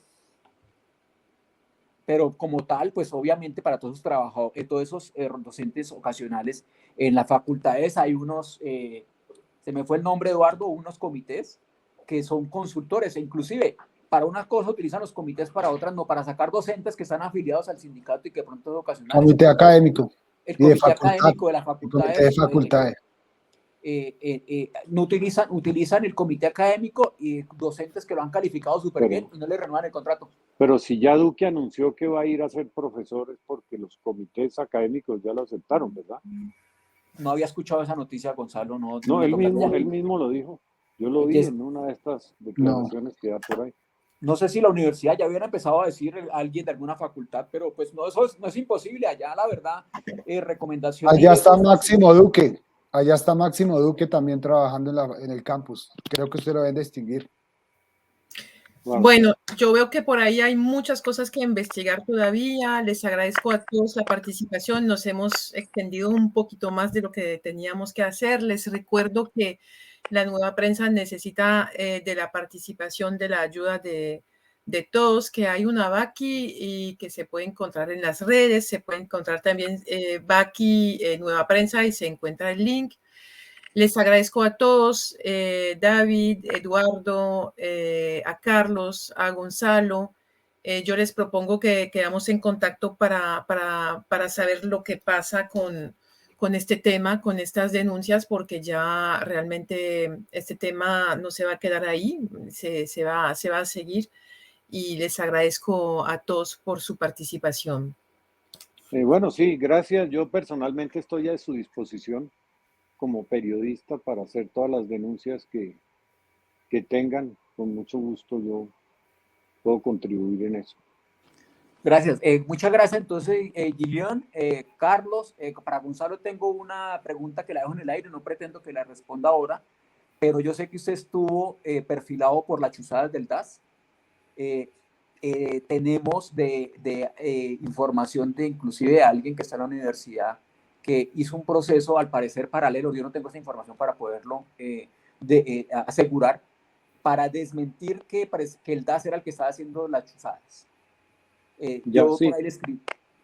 pero como tal, pues obviamente para todos esos trabajadores, todos esos docentes ocasionales, en las facultades hay unos, se me fue el nombre, Eduardo, unos comités que son consultores, e inclusive para unas cosas utilizan los comités, para otras no, para sacar docentes que están afiliados al sindicato y que pronto es ocasional. Comité académico. El comité académico de las facultades. Comité de facultades. No utilizan el comité académico y docentes que lo han calificado súper bien, y no le renuevan el contrato. Pero si ya Duque anunció que va a ir a ser profesor, es porque los comités académicos ya lo aceptaron, ¿verdad? No había escuchado esa noticia, Gonzalo. No, él mismo lo dijo. Yo lo vi en una de estas declaraciones que da por ahí. no sé si la universidad ya hubiera empezado a decir a alguien de alguna facultad, pero pues no, eso no es imposible. Allá, la verdad, recomendaciones. Allá está Máximo Duque. Allá está Máximo Duque también trabajando en el campus. Creo que usted lo deben distinguir. Wow. Bueno, yo veo que por ahí hay muchas cosas que investigar todavía. Les agradezco a todos la participación. Nos hemos extendido un poquito más de lo que teníamos que hacer. Les recuerdo que la Nueva Prensa necesita de la participación, de la ayuda de todos, que hay una Baki y que se puede encontrar en las redes. Se puede encontrar también Baki Nueva Prensa y se encuentra el link. Les agradezco a todos, David, Eduardo, a Carlos, a Gonzalo. Yo les propongo que quedamos en contacto para saber lo que pasa con este tema, con estas denuncias, porque ya realmente este tema no se va a quedar ahí, se va a seguir. Y les agradezco a todos por su participación. Bueno, sí, gracias. Yo personalmente estoy a su disposición como periodista para hacer todas las denuncias que tengan. Con mucho gusto yo puedo contribuir en eso. Gracias. Muchas gracias. Entonces, Gillian, Carlos, para Gonzalo tengo una pregunta que la dejo en el aire, no pretendo que la responda ahora, pero yo sé que usted estuvo perfilado por las chuzadas del DAS. Tenemos información de inclusive de alguien que está en la universidad que hizo un proceso al parecer paralelo. Yo no tengo esa información para poderlo asegurar, para desmentir que el DAS era el que estaba haciendo las chuzadas. Yo sí. por ahí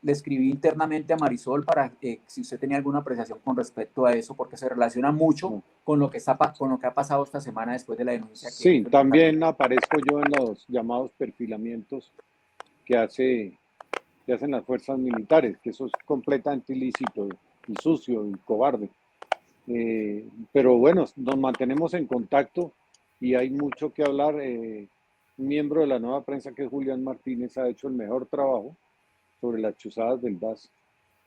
le escribí internamente a Marisol para si usted tenía alguna apreciación con respecto a eso, porque se relaciona mucho con lo que ha pasado esta semana después de la denuncia. Sí, también aparezco yo en los llamados perfilamientos que hacen las fuerzas militares, que eso es completamente ilícito y sucio y cobarde. Pero bueno, nos mantenemos en contacto y hay mucho que hablar. Un miembro de la Nueva Prensa, que es Julián Martínez, ha hecho el mejor trabajo sobre las chuzadas del DAS.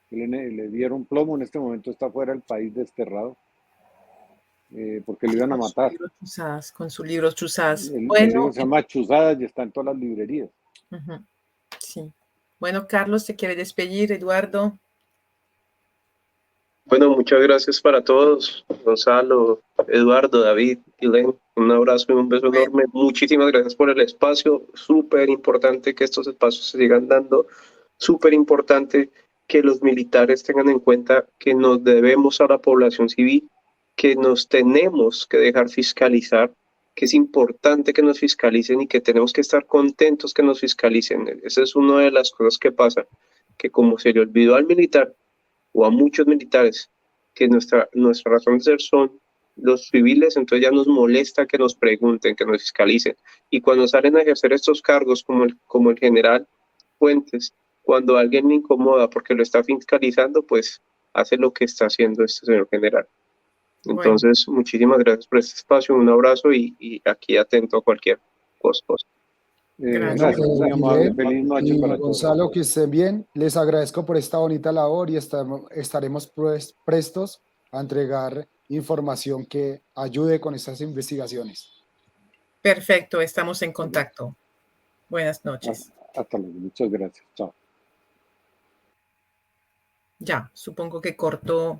Le dieron plomo, en este momento está fuera del país desterrado, porque lo iban a matar. Con sus libros chuzadas. El Bueno, libro se llama Chuzadas y está en todas las librerías. Sí. Bueno, Carlos, ¿te quiere despedir? Eduardo. Bueno, muchas gracias para todos. Gonzalo, Eduardo, David, Gilén, un abrazo y un beso enorme. Muchísimas gracias por el espacio. Súper importante que estos espacios se sigan dando. Súper importante que los militares tengan en cuenta que nos debemos a la población civil, que nos tenemos que dejar fiscalizar, que es importante que nos fiscalicen y que tenemos que estar contentos que nos fiscalicen. Esa es una de las cosas que pasa, que como se le olvidó al militar, o a muchos militares, que nuestra razón de ser son los civiles, entonces ya nos molesta que nos pregunten, que nos fiscalicen. Y cuando salen a ejercer estos cargos, como el general Fuentes, cuando alguien me incomoda porque lo está fiscalizando, pues hace lo que está haciendo este señor general. Entonces, muchísimas gracias por este espacio, un abrazo y aquí atento a cualquier cosa. Gracias, muy amable. Feliz noche para todos. Gonzalo, que estén bien. Les agradezco por esta bonita labor y estaremos prestos a entregar información que ayude con estas investigaciones. Perfecto, estamos en contacto. Buenas noches. Hasta luego, muchas gracias. Chao. Ya, supongo que cortó.